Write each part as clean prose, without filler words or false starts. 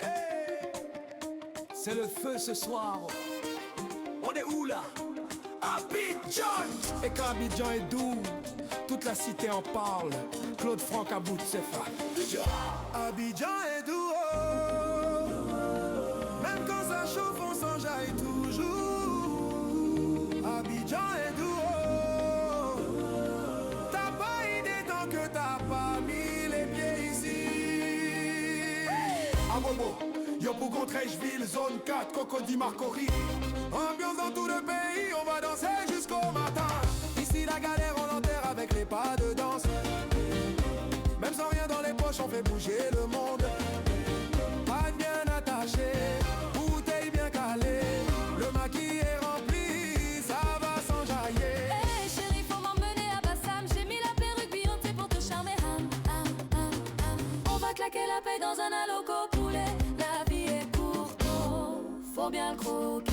Hey, c'est le feu ce soir. On est où là? Abidjan. Et quand Abidjan est doux, toute la cité en parle. Claude Franck à bout de ses phares. Abidjan est doux, oh. Même quand ça chauffe, on s'enjaille toujours. Abidjan est doux, oh. T'as pas idée tant que t'as pas mis les pieds ici. À Momo, yo pour Contrècheville, zone 4, Cocody, Marcory. Ambiance dans tout le pays, on va danser jusqu'au matin. Ici la galère on l'enterre avec les pas de danse. Même sans rien dans les poches, on fait bouger le monde. Pas bien attaché, bouteille bien calée. Le maquis est rempli, ça va s'enjailler. Hey chérie, faut m'emmener à Bassam. J'ai mis la perruque Beyoncé pour te charmer. On va claquer la paix dans un aloco poulet. La vie est courte, oh, faut bien le croquer.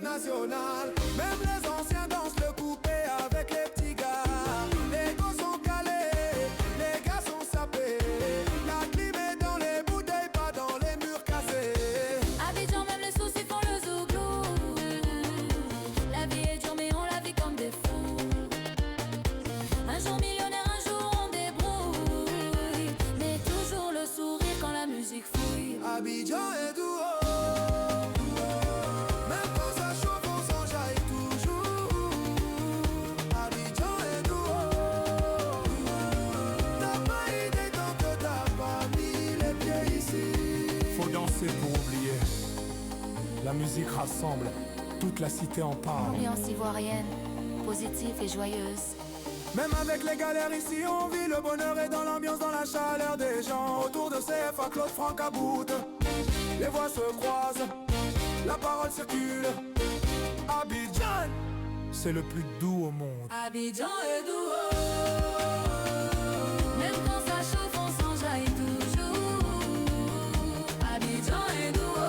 National. Même les anciens dansent le coupé avec les petits gars. Les gosses sont calés, les gars sont sapés. La clim est dans les bouteilles, pas dans les murs cassés. Abidjan, même les soucis font le zouglou. La vie est dure mais on la vit comme des fous. Un jour millionnaire, un jour on débrouille. Mais toujours le sourire quand la musique fouille. Abidjan est doux, oh. Pour oublier. La musique rassemble, toute la cité en parle. Ambiance ivoirienne, positive et joyeuse. Même avec les galères ici on vit, le bonheur est dans l'ambiance, dans la chaleur des gens. Autour de CFA, Claude Franck à bout. Les voix se croisent, la parole circule. Abidjan, c'est le plus doux au monde. Abidjan est doux, oh. Même quand ça chauffe on s'enjaille toujours. Abidjan est doux, oh.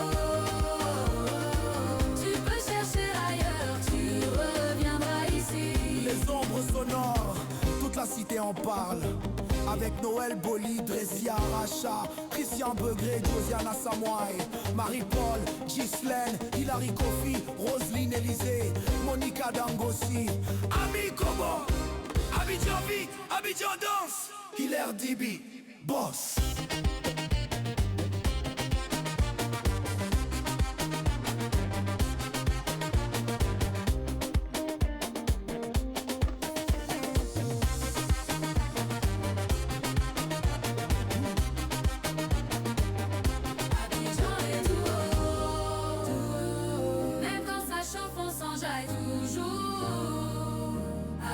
Tu peux chercher ailleurs, tu reviendras ici. les ombres sonores, toute la cité en parle. Avec Noël Bolide, Dressia Racha, Christian Begré, Josiana Samoy, Marie-Paul, Ghislaine, Hilary Kofi, Roselyne Élysée, Monica Dangossi, Ami Kobo, Abidjan vit, Abidjan danse, Hilaire Dibi, boss.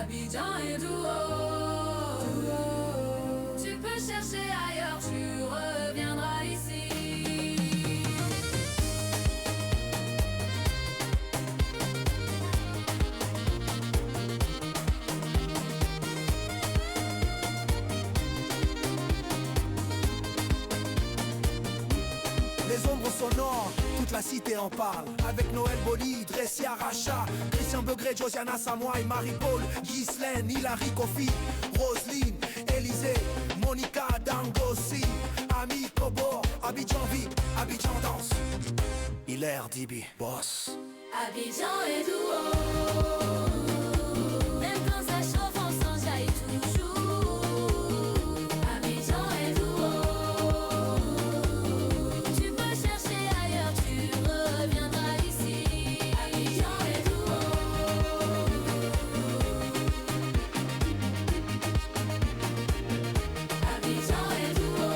Abidjan est doux, tu peux chercher ailleurs, tu reviendras ici. Les ombres sonores, toute la cité en parle. Avec Noël Bolide, Dressia Racha, Christian Begré, Josiana Samoy, Marie-Paul, Ghislaine, Hilary Kofi, Roselyne, Élysée, Monica Dangossi, Ami Kobo, Abidjan vit, Abidjan danse, Hilaire Dibi, boss. Abidjan est doux, même quand ça chauffe on s'enjaille toujours. Abidjan est doux, tu peux chercher ailleurs, tu reviendras ici. Abidjan est doux, Abidjan est doux,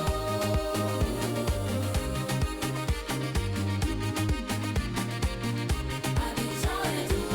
Abidjan est doux.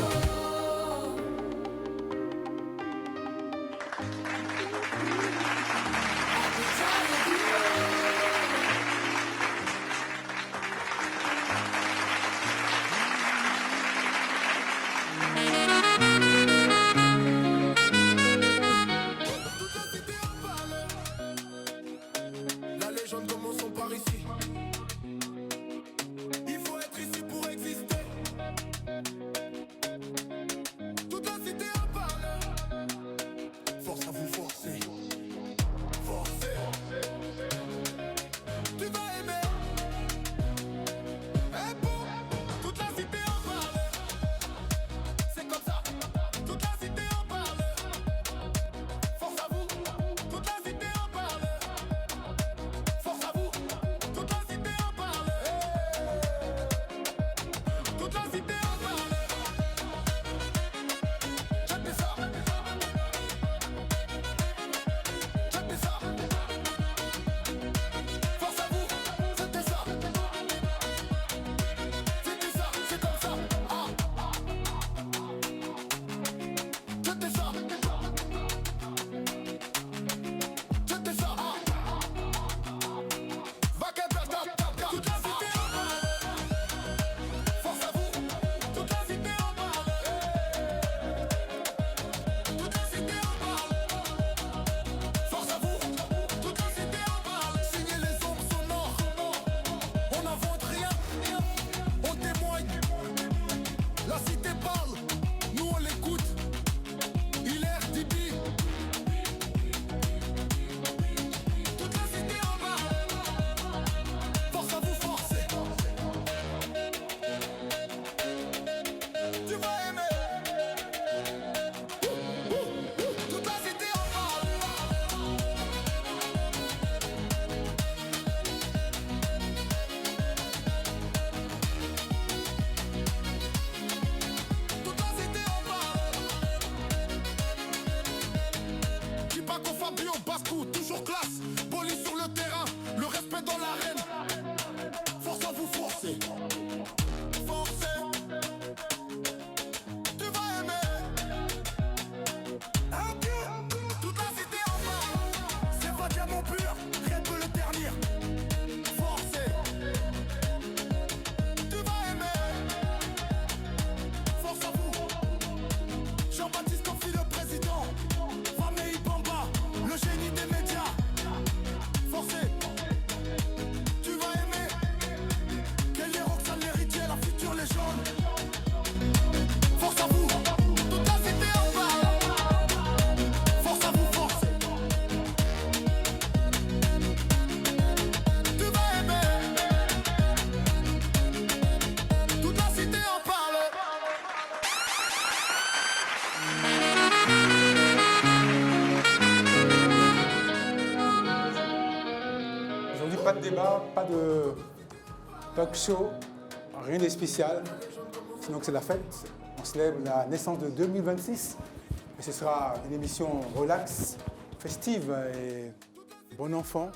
soir, pas de talk show, rien de spécial. Sinon que c'est la fête. On célèbre la naissance de 2026. Et ce sera une émission relax, festive et bon enfant.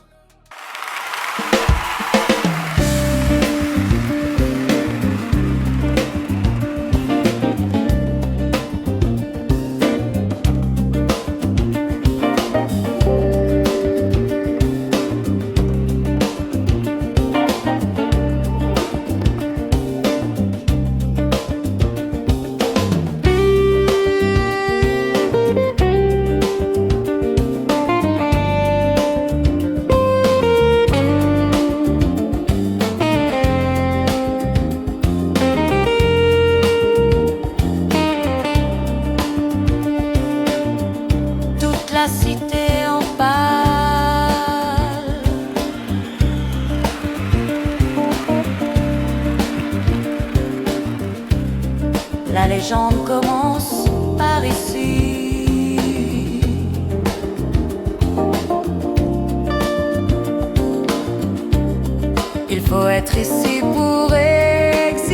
La cité en parle. La légende commence par ici. Il faut être ici pour exister.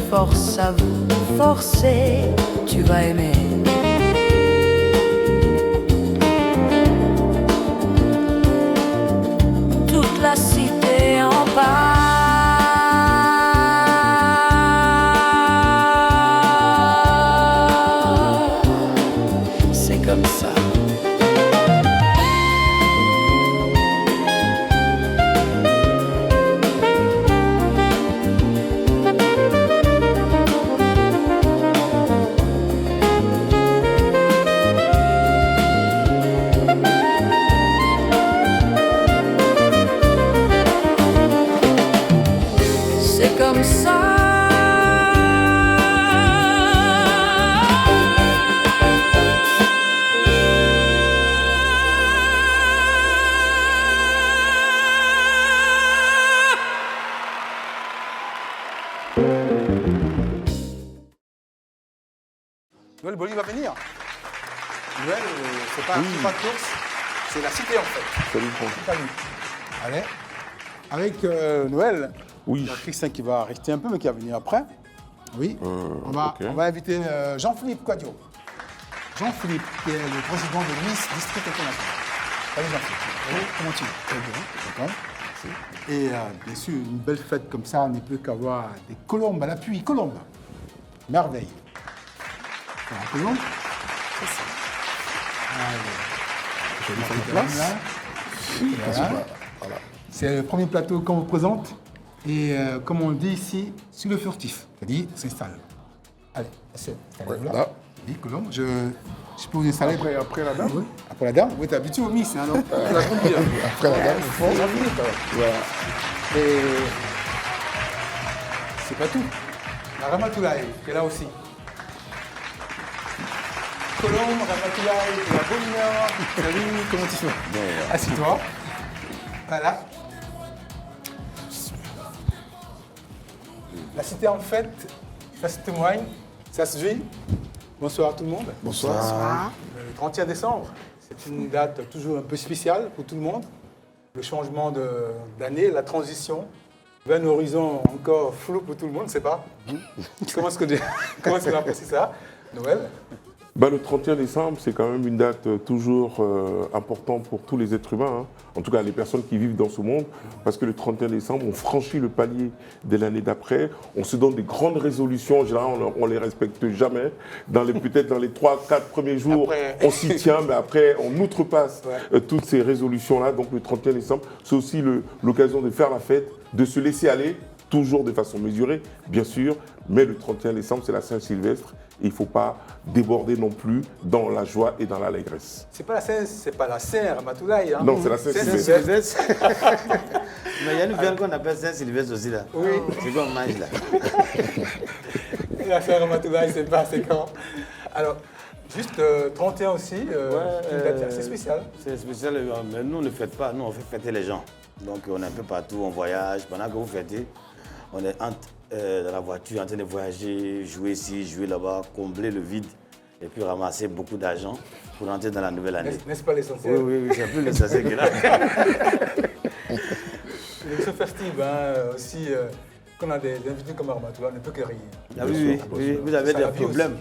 Force à vous, forcez, tu vas aimer. Toute la cité en parle. C'est comme ça. C'est comme ça. Noël Boli va venir. Noël, c'est pas de course, c'est la cité en fait. Salut, Franck. Salut. Allez. Avec Noël, Oui. il y a Christian qui va rester un peu, mais qui va venir après. Oui. On va inviter Jean-Philippe Quadio. Jean-Philippe, qui est le président de Miss District International. Salut Jean-Philippe. Comment tu vas? Très bien. D'accord. Et bien sûr, une belle fête comme ça, on n'est plus qu'avoir des colombes à l'appui. Colombes. Merveille. Alors, colombe. C'est ça. Allez. Je vais mettre la place. Voilà. C'est le premier plateau qu'on vous présente. Et comme on dit ici, sur le furtif. C'est-à-dire, s'installe. Allez, installez-vous là. Oui, colombe. Je peux vous installer. Après la dame. Oui. Après la dame. Oui, t'es habitué au Miss, hein, donc. Après la dame, il faut. Voilà. Et c'est pas tout. La Ramatoulaye, qui est là aussi. Colombe, Ramatoulaye, la bonne humeur. Salut, comment tu fais? Assieds-toi. Voilà. La cité en fête, ça se témoigne, ça se vit. Bonsoir à tout le monde. Bonsoir. Le 31 décembre, c'est une date toujours un peu spéciale pour tout le monde. Le changement d'année, la transition vers un horizon encore flou pour tout le monde, je ne sais pas. Comment est-ce qu'on apprécie ça? Noël? Le 31 décembre, c'est quand même une date toujours importante pour tous les êtres humains, hein. En tout cas les personnes qui vivent dans ce monde, parce que le 31 décembre, on franchit le palier de l'année d'après, on se donne des grandes résolutions, en général on ne les respecte jamais, peut-être dans les 3-4 premiers jours, après... on s'y tient, mais après on outrepasse toutes ces résolutions-là, donc le 31 décembre, c'est aussi l'occasion de faire la fête, de se laisser aller, toujours de façon mesurée, bien sûr, mais le 31 décembre, c'est la Saint-Sylvestre. Il ne faut pas déborder non plus dans la joie et dans l'allégresse. C'est pas la Saint-Ramatoulaye, hein? Non, c'est la Saint-Sylvestre. Mais il y a une viande qu'on appelle Saint-Sylvestre aussi là. Oui. C'est quoi on mange là? La Saint-Ramatoulaye, c'est quand? Alors, juste 31 aussi, une date assez spéciale. C'est spécial, mais nous on ne fête pas, nous on fait fêter les gens. Donc on est un peu partout, on voyage. Pendant que vous fêtez, on est dans la voiture en train de voyager, jouer ici, jouer là-bas, combler le vide et puis ramasser beaucoup d'argent pour entrer dans la nouvelle année. N'est-ce pas l'essentiel? Oui, c'est plus l'essentiel que là. L'émission festive, aussi, quand on a des invités comme Armatoula, on ne peut que rire. Ah oui, vous avez des problèmes.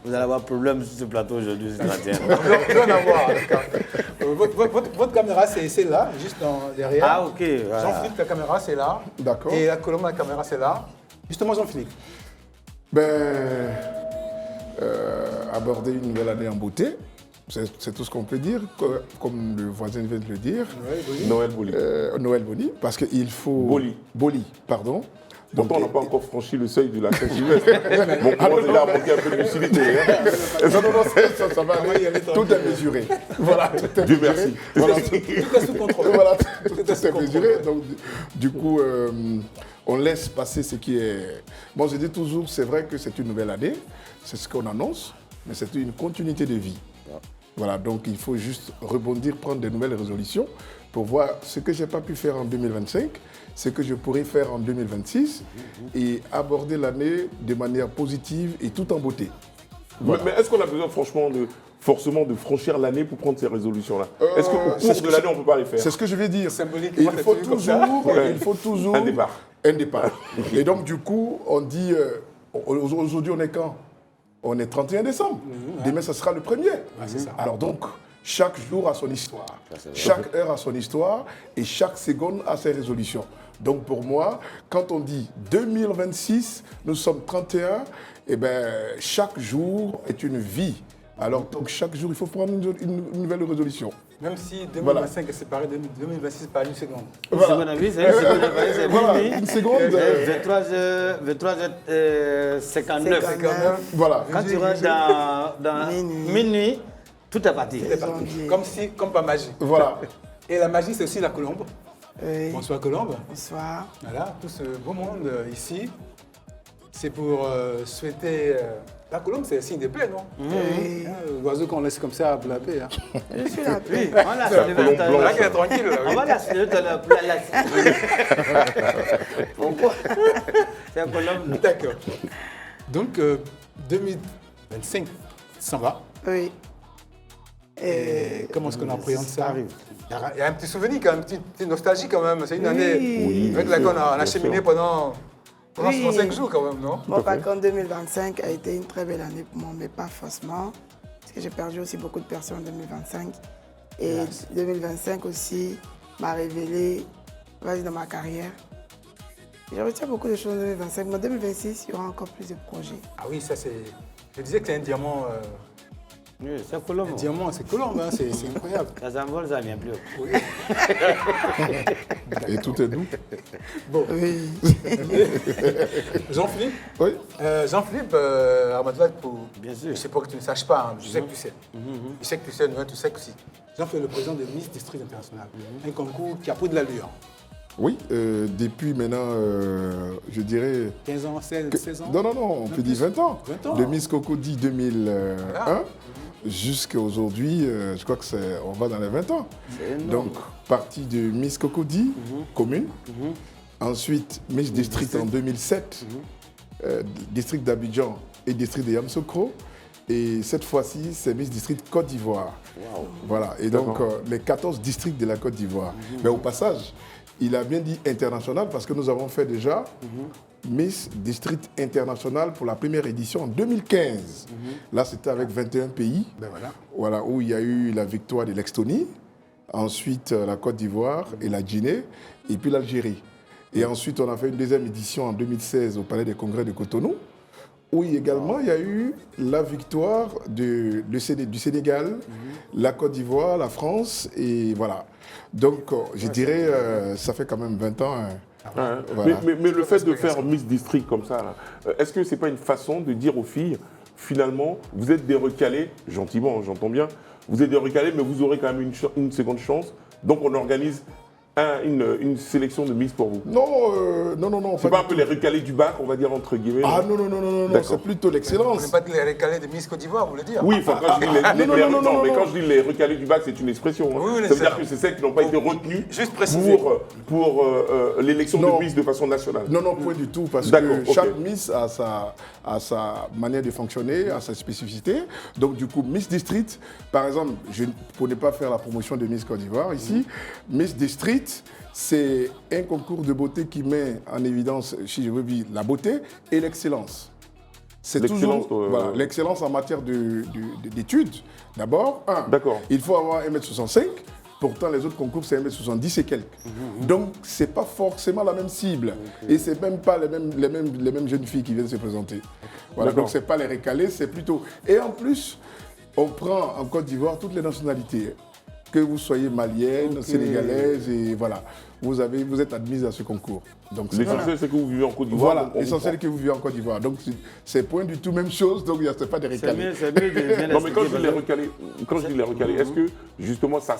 Vous allez avoir problème sur ce plateau aujourd'hui, ce 31. On va en avoir. Votre caméra, c'est là, juste derrière. Ah, ok. Voilà. Jean-Philippe, ta caméra, c'est là. D'accord. Et la colonne, la caméra, c'est là. Justement, Jean-Philippe. Aborder une nouvelle année en beauté, c'est tout ce qu'on peut dire, comme le voisin vient de le dire. Noël Boli. Noël Boli, parce qu'il faut... Boli, pardon. Pourtant, on n'a pas encore franchi le seuil de la Crèche Sylvestre. Bon, on est là à manquer un peu de lucidité. Non, ça va aller, tout est mesuré. Voilà, tout est Dieu mesuré. merci. Voilà, Tout est sous contrôle. voilà, tout est mesuré. Donc, du coup, on laisse passer ce qui est... Moi, je dis toujours, c'est vrai que c'est une nouvelle année, c'est ce qu'on annonce, mais c'est une continuité de vie. Voilà, donc il faut juste rebondir, prendre de nouvelles résolutions pour voir ce que je n'ai pas pu faire en 2025, ce que je pourrais faire en 2026 et aborder l'année de manière positive et tout en beauté. Voilà. Mais est-ce qu'on a besoin forcément de franchir l'année pour prendre ces résolutions-là? Est-ce qu'au cours de l'année, on ne peut pas les faire? C'est ce que je vais dire. Symboliquement, Il faut toujours un départ. Un départ. Et donc, du coup, on dit, aujourd'hui, on est quand? On est 31 décembre. Demain, ce sera le 1er. C'est ça. Alors donc, chaque jour a son histoire. Chaque heure a son histoire et chaque seconde a ses résolutions. Donc pour moi, quand on dit 2026, nous sommes 31, eh bien, chaque jour est une vie. Alors donc chaque jour, il faut prendre une nouvelle résolution. Même si 2025 est séparé de 2026 par une seconde. Voilà. Une seconde, c'est 23h59. Voilà. Quand tu rentres dans minuit, tout est parti. Comme par magie. Voilà. Et la magie, c'est aussi la colombe. Oui. Bonsoir Colombe. Bonsoir. Voilà, tout ce beau monde ici. C'est pour souhaiter... La colombe, c'est un signe de paix, non? Oui. L'oiseau qu'on laisse comme ça pour la paix. Je suis la paix. On l'a soulevé tout à l'heure. Là, qu'elle est tranquille. Là, On va la soulever tout à l'heure. Pourquoi? C'est un colombe. D'accord. Donc, 2025 s'en va. Oui. Et comment est-ce qu'on appréhende ça? arrive. Il y a un petit souvenir, quand même, une petite nostalgie quand même. C'est une année Oui. avec laquelle on a cheminé pendant Oui. 65 jours quand même, non? Bon, par contre, 2025 a été une très belle année pour moi, mais pas forcément. Parce que j'ai perdu aussi beaucoup de personnes en 2025. Et 2025 aussi m'a révélé, dans ma carrière. Je retiens beaucoup de choses en 2025, mais en 2026, il y aura encore plus de projets. Ah oui, ça c'est... Je disais que c'est un diamant... Oui, c'est colombe. Un diamant, c'est colombe, hein, c'est incroyable. Ça s'envole, ça ne vient plus. Et tout est doux. Bon, Oui. Jean-Philippe, Oui. Jean-Philippe, Armatoula, Bien sûr. je sais pas que tu ne saches pas, hein, je sais que tu sais. Je sais que tu sais, mais tu sais que si. Jean-Philippe est le président de Miss District International, un concours qui a pris de l'allure. Oui, depuis maintenant, je dirais... 15 ans, 16 ans? Non, on peut dire 20 ans. 20 ans. De Miss Cocody 2001 jusqu'à aujourd'hui, je crois que on va dans les 20 ans. Donc, partie de Miss Cocody, commune. Ensuite, Miss District en 2007, district d'Abidjan et district de Yamoussoukro. Et cette fois-ci, c'est Miss District Côte d'Ivoire. Wow. Voilà, et donc les 14 districts de la Côte d'Ivoire. Mais au passage, il a bien dit international parce que nous avons fait déjà Miss District International pour la première édition en 2015. Là, c'était avec 21 pays. Ben voilà. Voilà, où il y a eu la victoire de l'Estonie, ensuite la Côte d'Ivoire et la Guinée, et puis l'Algérie. Et ensuite, on a fait une deuxième édition en 2016 au Palais des Congrès de Cotonou, où également il y a eu la victoire du Sénégal, la Côte d'Ivoire, la France, et voilà. Donc, je dirais, ça fait quand même 20 ans. Voilà. Mais le fait de faire Miss District comme ça, est-ce que ce n'est pas une façon de dire aux filles, finalement, vous êtes des recalés, gentiment, j'entends bien, vous êtes des recalés, mais vous aurez quand même une seconde chance, donc on organise une sélection de Miss pour vous? Non. C'est pas un peu les recalés du bac, on va dire entre guillemets? Ah non, c'est plutôt l'excellence. Vous n'êtes pas les recalés de Miss Côte d'Ivoire, vous voulez dire? Oui, enfin, quand je dis quand je dis les recalés du bac, c'est une expression. Hein. Oui, ça veut dire que c'est celles qui n'ont pas été retenues pour l'élection de Miss de façon nationale. Non, point du tout, parce que chaque Miss a sa manière de fonctionner, a sa spécificité. Donc du coup, Miss District, par exemple, pour ne pas faire la promotion de Miss Côte d'Ivoire ici, Miss District, c'est un concours de beauté qui met en évidence, si je veux dire, la beauté et l'excellence. C'est toujours l'excellence en matière d'études. D'abord, il faut avoir 1m65. Pourtant, les autres concours, c'est 1m70 et quelques. Donc, ce n'est pas forcément la même cible. Et ce n'est même pas les mêmes jeunes filles qui viennent se présenter. Voilà, donc ce n'est pas les recalés, c'est plutôt... Et en plus, on prend en Côte d'Ivoire toutes les nationalités. Que vous soyez malienne, sénégalaise, et voilà. Vous êtes admise à ce concours. L'essentiel, c'est que vous vivez en Côte d'Ivoire. Voilà, l'essentiel, c'est que vous vivez en Côte d'Ivoire. Donc, c'est point du tout même chose, donc il n'y a pas de recalés. C'est mieux de bien non, mais quand je dis les recalés, est-ce que, justement, ce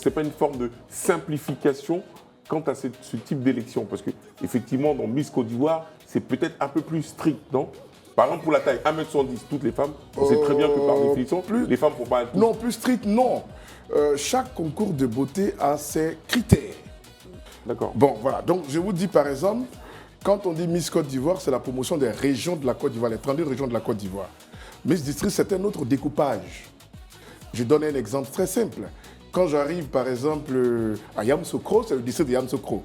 n'est pas une forme de simplification quant à ce type d'élection? Parce qu'effectivement, dans Miss Côte d'Ivoire, c'est peut-être un peu plus strict, non? Par exemple, pour la taille 1m70, toutes les femmes, on sait très bien que par définition, les femmes ne font pas un tout. Non, plus strict, non. Chaque concours de beauté a ses critères. D'accord. Bon, voilà. Donc, je vous dis, par exemple, quand on dit Miss Côte d'Ivoire, c'est la promotion des régions de la Côte d'Ivoire, les 32 régions de la Côte d'Ivoire. Miss District, c'est un autre découpage. Je donne un exemple très simple. Quand j'arrive, par exemple, à Yamoussoukro, c'est le district de Yamoussoukro.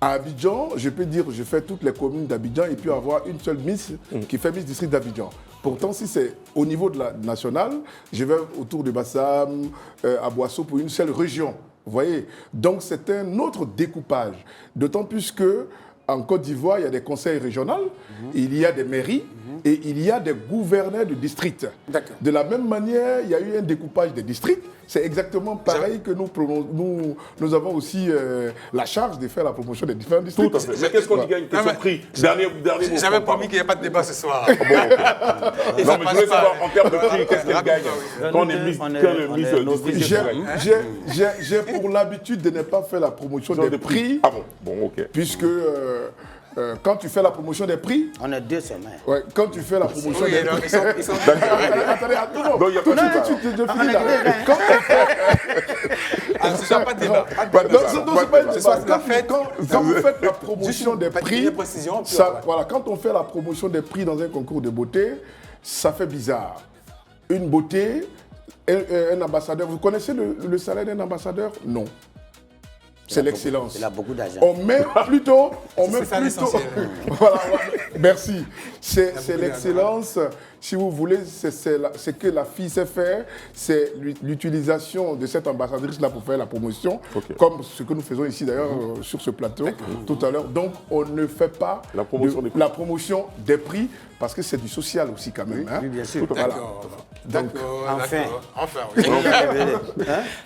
À Abidjan, je peux dire je fais toutes les communes d'Abidjan et puis avoir une seule Miss qui fait Miss District d'Abidjan. Pourtant, si c'est au niveau de la nationale, je vais autour de Bassam, à Boisseau pour une seule région. Vous voyez? Donc, c'est un autre découpage. D'autant plus qu'en Côte d'Ivoire, il y a des conseils régionaux, il y a des mairies et il y a des gouverneurs de districts. De la même manière, il y a eu un découpage des districts. C'est exactement pareil que nous avons aussi la charge de faire la promotion des différents districts. Tout à fait. Mais qu'est-ce qu'on dit qu'il y a une question de prix? Dernier mot. J'avais promis qu'il n'y ait pas de débat ce soir. Non, mais je voulais savoir en termes de prix, qu'est-ce qu'elle gagne quand le Miss District. J'ai pour l'habitude de ne pas faire la promotion des prix. Ah bon, ok. Puisque quand tu fais la promotion des prix... On est deux semaines. Ouais, quand tu fais la promotion des prix... Ils sont Attendez, Non, il n'y a pas de je finis là. Quand on fait... ce ne soit pas de débat. Non, c'est pas une débat. Quand vous faites la promotion des prix... Voilà, quand on fait la promotion des prix dans un concours de beauté, ça fait bizarre. Une beauté, un ambassadeur... Vous connaissez le salaire d'un ambassadeur? Non. C'est l'excellence. Il a beaucoup d'argent. On met plutôt... ça l'essentiel. Voilà, merci. C'est l'excellence. Si vous voulez, c'est que la fille sait faire, c'est l'utilisation de cette ambassadrice-là pour faire la promotion, comme ce que nous faisons ici d'ailleurs sur ce plateau tout à l'heure. Donc, on ne fait pas la promotion des prix parce que c'est du social aussi quand même. Oui, bien sûr. D'accord. Enfin, oui.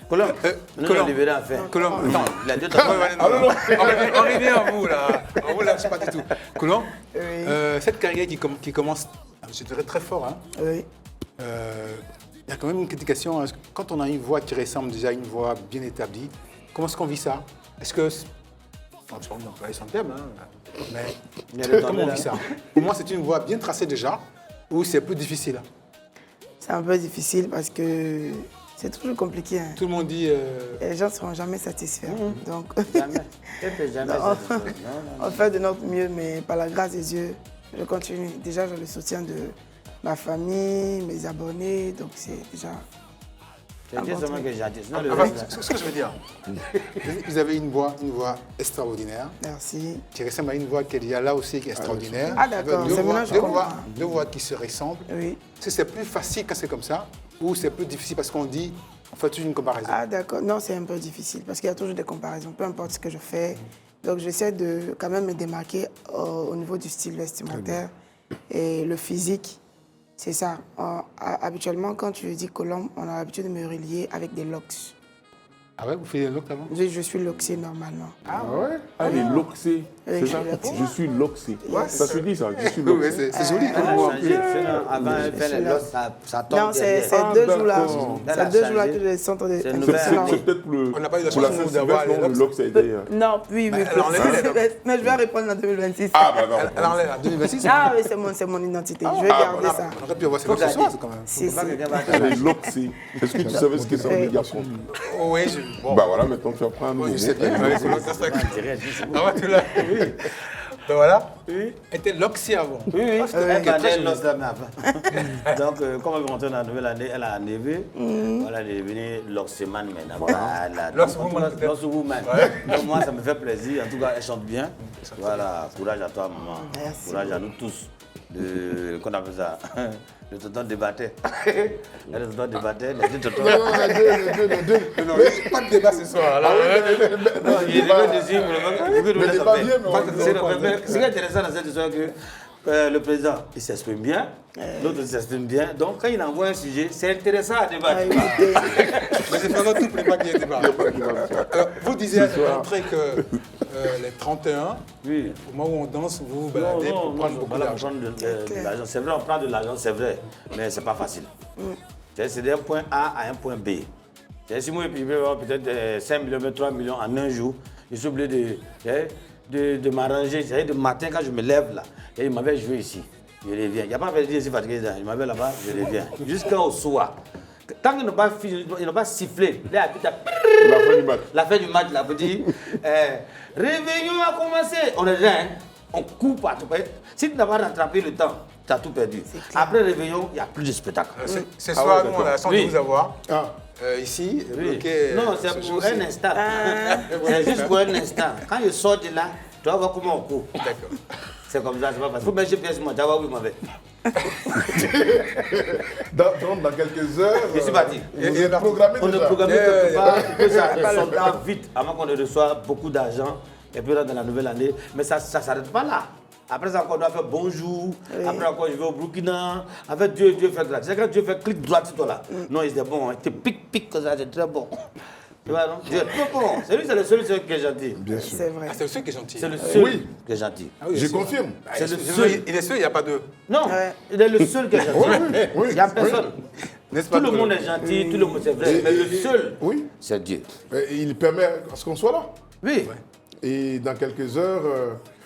Colombe, il a dit on revient à vous là. Vous là, c'est pas du tout. Colombe, cette carrière qui commence, je dirais très fort. Hein. Oui. Il y a quand même une critication. Quand on a une voix qui ressemble déjà à une voix bien établie, comment est-ce qu'on vit ça? Est-ce que... On peut aller sans thème, hein, mais comment on vit ça? Pour moi, c'est une voix bien tracée déjà, ou c'est plus difficile? C'est un peu difficile parce que c'est toujours compliqué. Hein. Tout le monde dit... Et les gens ne seront jamais satisfaits. Donc, jamais. On fait de notre mieux, mais par la grâce des dieux, je continue. Déjà, j'ai le soutien de ma famille, mes abonnés, donc c'est déjà... C'est Dieu seulement que j'ai dit. Ce que je veux dire, vous avez une voix extraordinaire. Merci. Qui ressemble à une voix qui est là aussi qui est extraordinaire. Ah d'accord, c'est maintenant je comprends. Deux voix qui se ressemblent. Oui. Est-ce que c'est plus facile quand c'est comme ça ou c'est plus difficile parce qu'on dit, on fait toujours une comparaison? Ah d'accord, non c'est un peu difficile parce qu'il y a toujours des comparaisons, peu importe ce que je fais. Donc j'essaie de quand même me démarquer au niveau du style vestimentaire et le physique. C'est ça. Habituellement, quand tu dis Colombe, on a l'habitude de me relier avec des locks. Ah ouais, vous faites l'ocre avant? Je suis loxé normalement. Ah ouais? Ah, les loxés, c'est je ça? suis loxé. Je suis loxé. Ça se dit ça, je suis loxé. C'est joli Elle comme a mot. changé. Avant, elle fait les losses, ça tombe Non, c'est derrière. 2 jours-là. Elle a C'est 2 jours-là changé. que je suis en train de... C'est une C'est nouvelle. peut-être pour le. On n'a pas eu la pour la chance Saint-Sylvestre, d'avoir les non, le lox. lox a été. Non, oui, mais elle enlève les lox. mais je vais reprendre en 2026. Ah, bah non. Elle enlève en 2026. Ah oui, c'est mon identité. Je vais garder ça. On aurait pu avoir ces lox ce soir, quand même. Si, si. Elle est loxée. Est-ce que tu savais ce que c'est les garçons? Oui, bon. Bah voilà, maintenant tu apprends un nouveau Je sais mot. bien. Ça serait cool. Ah ouais, tu l'as. Oui. Ben voilà. Oui. Elle était loxée avant. Oui, oui. Elle gardait l'os là, mais avant. Donc, comme elle rentre dans la nouvelle année, elle a enlevé. Voilà, elle est devenue l'oxyman maintenant. Voilà. L'oxwoman. L'oxwoman. Donc, moi, ça me fait plaisir. En tout cas, elle chante bien. Voilà, courage à toi, maman. Merci. Courage à nous tous. Qu'on appelle ça le tonton débattait. Le tonton débattait, les deux tontons. Les deux. Non, pas de débat ce soir. Non, il y a des désirs, Le débat vient, mais ce qui est intéressant dans cette histoire, c'est que le président, il s'exprime bien, l'autre s'exprime bien. Donc, quand il envoie un sujet, c'est intéressant à débattre. Mais c'est vraiment tout prépa qui est débat. Alors, vous disiez à l'entrée que les 31, Oui. au moment où on danse, vous vous baladez pour prendre beaucoup d'argent. De l'argent. C'est vrai, on prend de l'argent, c'est vrai, mais c'est pas facile. C'est d'un point A à un point B. Si moi, je peux avoir peut-être 5 millions, 3 millions en un jour, je suis obligé de m'arranger. C'est-à-dire, le matin, quand je me lève là, et il m'avait joué ici, je reviens. Il n'y a pas fait de dire si fatigué, il m'avait là-bas, je reviens. Jusqu'au soir. Tant qu'ils n'ont pas sifflé, là, La fin du match. la fin du match, là, vous dire, réveillon a commencé. On est là, hein? On coupe à tout. Si tu n'as pas rattrapé le temps, tu as tout perdu. Après réveillon, il n'y a plus de spectacle. Ce soir, nous, on a la chance de vous avoir. Ah, Ici, Oui. bloqué. Non, c'est pour un instant. C'est juste pour un instant. Quand je sors de là, tu vas voir comment on court. D'accord. C'est comme ça, c'est pas facile. Il faut mettre GPS moi, tu vas voir où il m'avait. dans quelques heures. Je suis parti. Vous êtes programmé On est déjà. programmé quelque part pour que ça sorte vite avant qu'on ne reçoive beaucoup d'argent et puis là dans la nouvelle année. Mais ça ne s'arrête pas là. Après ça, on doit faire bonjour. Après encore, je vais au Burkina. Avec Dieu fait grâce. C'est quand Dieu fait clic droit sur toi là. Non, il était bon. Il te pique comme ça, c'est très bon. Tu vois, non? Dieu est très bon. C'est lui, c'est le seul qui est gentil. Bien sûr. C'est vrai. Ah, c'est le seul qui est gentil. C'est le seul Oui. qui est gentil. Ah oui, Je c'est sûr. confirme. C'est le Il seul. est seul, il n'y a pas deux. Non, il est le seul qui est gentil. Oui, Il n'y a personne. N'est-ce Tout pas le deux? monde est gentil, tout le monde c'est vrai. Mais le seul, Oui. c'est Dieu. Mais il permet à ce qu'on soit là. Oui. Et dans quelques heures,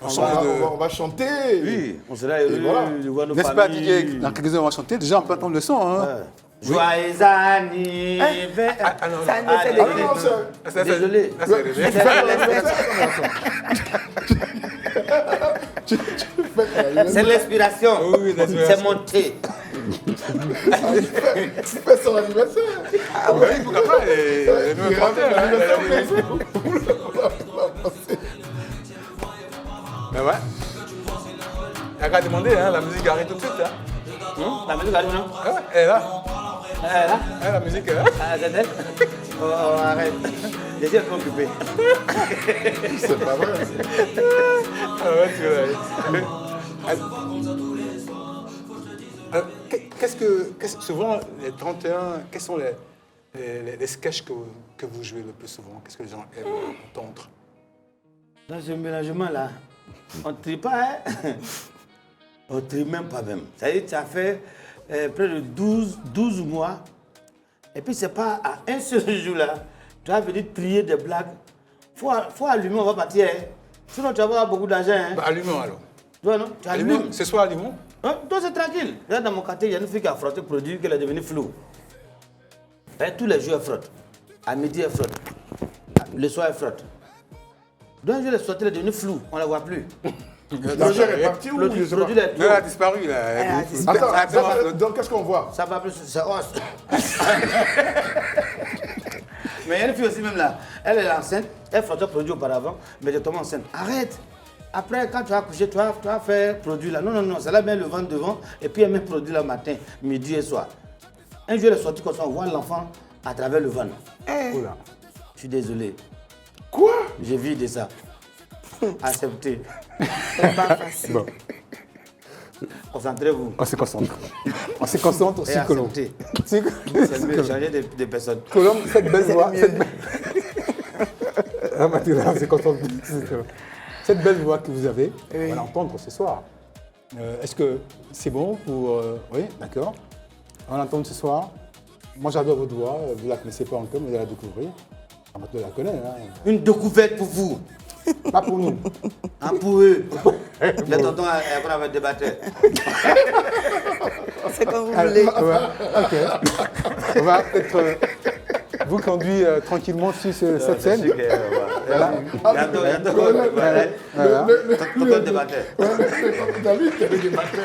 change de- on va chanter. Oui, on sera heureux voilà. de voir nos N'est-ce pas, familles. Didier? Dans quelques heures, on va chanter. Déjà, on peut entendre le son. Hein. Joyeux anniversaire. Ah non, Ça non. ne fait Ah non, non, c'est... Ah, ça, Désolé. ça, c'est réveillé. C'est l'inspiration. Oui, l'inspiration. C'est monté. Fais son anniversaire. Ah oui, pourquoi pas? Et nous, 31, hein. Ben ouais. Il a qu'à demander, hein, la musique arrive tout de suite. Hein. La musique arrive, non? Ah ouais, elle est là. Là? Ah, la musique est là. Ah, c'est elle? Oh, arrête. Je suis un peu occupé. C'est pas vrai. Ah ouais, tu vois. Alors, souvent, les 31, quels sont les sketchs que vous jouez le plus souvent? Qu'est-ce que les gens aiment entendre? Dans ce mélangement-là, on ne trie pas, hein? On ne trie même pas même. Ça veut dire que ça fait près de 12 mois. Et puis, ce n'est pas à un seul jour-là. Tu vas venir trier des blagues. Faut allumer, on va partir. Hein? Sinon, tu vas avoir beaucoup d'argent. Hein? Bah, allumons alors. Tu vois, non? Tu allumes. Allumons. Ce soir, allumons. Hein? Toi, c'est tranquille. Là, dans mon quartier, il y a une fille qui a frotté le produit, qui est devenue floue. Et tous les jours, elle frotte. À midi, elle frotte. Le soir, elle frotte. Donc, je l'ai sorti, elle est devenue floue. On ne la voit plus. L'argent est parti ou je sais pas. Produit, Elle a disparu, là. Attends, donc qu'est-ce qu'on voit? ça va plus, c'est os. Mais il y a une fille aussi même là, elle est enceinte, elle frottait produit auparavant, mais elle est tombée enceinte. Arrête. Après, quand tu vas coucher, tu vas faire produit là. Non, ça là met le ventre devant et puis elle met produit le matin, midi et soir. Un jour, elle est sortie comme ça, on voit l'enfant à travers le ventre. Oula. Je suis désolé. Quoi? J'ai vu de ça. Acceptez. C'est pas facile. Bon, Concentrez-vous. on se concentre. On se concentre Et sur Colombe. acceptez. C'est C'est mieux de changer de personne. Colombe, cette belle voix. Ramatoulaye, c'est content de cette belle voix que vous avez, on va l'entendre ce soir. Est-ce que c'est bon pour... Oui, d'accord. On va l'entendre ce soir. Moi, j'adore votre voix. Vous ne la connaissez pas encore, mais vous allez la découvrir. Ramatoulaye la connaît. Hein. Une découverte pour vous. Pas pour nous. Ah, pour eux. Les tontons qu'on avait débattu. C'est comme vous voulez. Ok. On va peut-être vous conduire tranquillement sur cette scène. Voilà. Tonton débattu. David, qui avait débattu.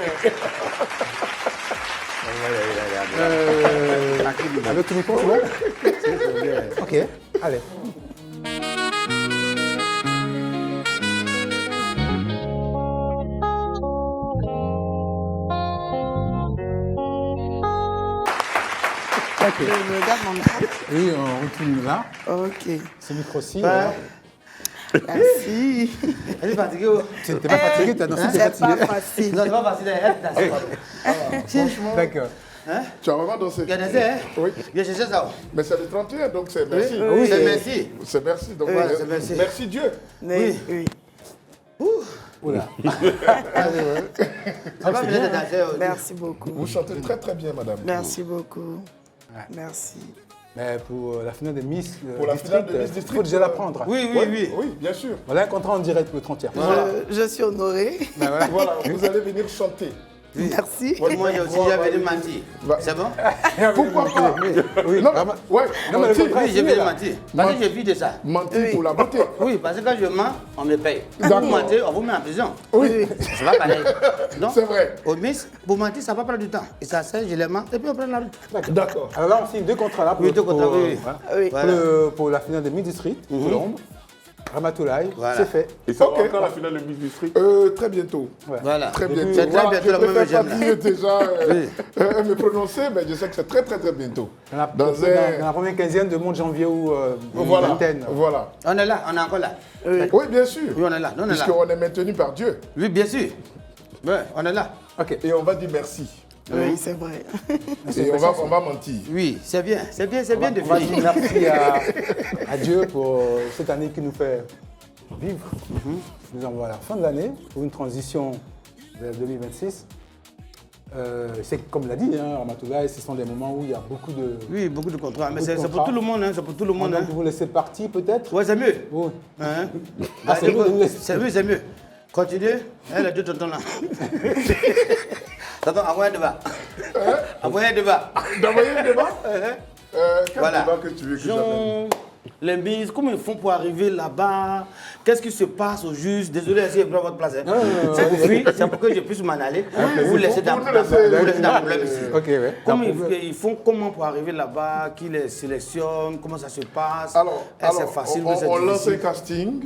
Avec le micro, c'est bon? Ok, allez. Je regarde mon micro. Oui, on retourne là. Ok. Ce micro-ci. Merci. Elle est fatiguée. Tu n'étais pas fatigué, tu as dansé, tu es C'est pas fatigué. facile. Non, c'est pas facile. Elle est D'accord. Tu as vraiment dansé? Il y a des airs. Oui. Il y a cherché ça. Mais c'est le 31, donc c'est merci. Oui, c'est merci. C'est merci. Donc, c'est merci. merci Dieu. Oui. Oula. Ça va bien de danser. Merci beaucoup. Vous chantez très très bien, madame. Merci beaucoup. Merci. Mais pour la finale de Miss Pour la finale de Miss il District, faut déjà la prendre. Oui. Oui, bien sûr. Voilà un contrat en direct pour le 31. Je suis honorée. Ben voilà. Voilà, vous allez venir chanter. Merci. Moi, j'ai aussi venu mentir. C'est bon? Pourquoi pas? Oui, Non, vraiment. ouais, Non, mais le mentir, contrat, Oui, j'ai venu mentir. Parce que j'ai vu de ça. mentir pour la beauté. Oui, parce que quand je mens, on me paye. D'accord. Vous mentez, on vous met en prison. Oui, C'est pas pareil. Donc, c'est vrai. au Miss, pour mentir, ça va prendre du temps. Et ça sert, je les mens, et puis on prend la route. D'accord. Alors là, on signe deux contrats là pour, Oui, deux contrats, pour, oui. voilà. Oui. Voilà. Pour la finale de Miss District, pour l'ombre. Ramatoulaye, Voilà. c'est fait. Et ça Ok. va encore la finale de Miss District? Très bientôt. Voilà. Très bientôt. C'est très bientôt, Je la même préfère j'aime pas là. dire déjà me prononcer, mais je sais que c'est très très très bientôt. Dans la première quinzaine de mois de janvier ou Voilà. vingtaine. Voilà. On est là, on est encore là. Oui, bien sûr. Oui, on est là. Non, on est là. Puisqu'on est maintenu par Dieu. Oui, bien sûr. Ouais, on est là. Ok. Et on va dire merci. Oui, c'est vrai. Et on va mentir. Oui, c'est bien de On va dire finir. merci à Dieu pour cette année qui nous fait vivre. Nous avons à la fin de l'année pour une transition vers 2026. C'est comme l'a dit, Ramatoulaye, ce sont des moments où il y a beaucoup de... Oui, beaucoup de contrats. Mais Beaucoup de c'est pour contrats. tout le monde, hein. C'est pour tout le monde. Donc Hein. vous laissez partir peut-être. Ouais, c'est mieux. Oui. Hein? Ah, c'est mieux de nous laisser. C'est mieux. Continuez. Elle a deux tontons là. Tonton, envoyez un débat. Envoyez un débat. D'envoyer le débat Quel Voilà. débat que tu veux que j'amène? Les mises, comment ils font pour arriver là-bas? Qu'est-ce qui se passe au juste? Désolé si je prends votre place. Hein. C'est pour fuir, c'est pour que je puisse m'en aller. Vous laissez dans Vous nous laissez- le problème ici. Ok, ouais. Comment ils font comment pour arriver là-bas? Qui les sélectionne? Comment ça se passe? Alors, c'est facile ou on, c'est on lance un difficile? casting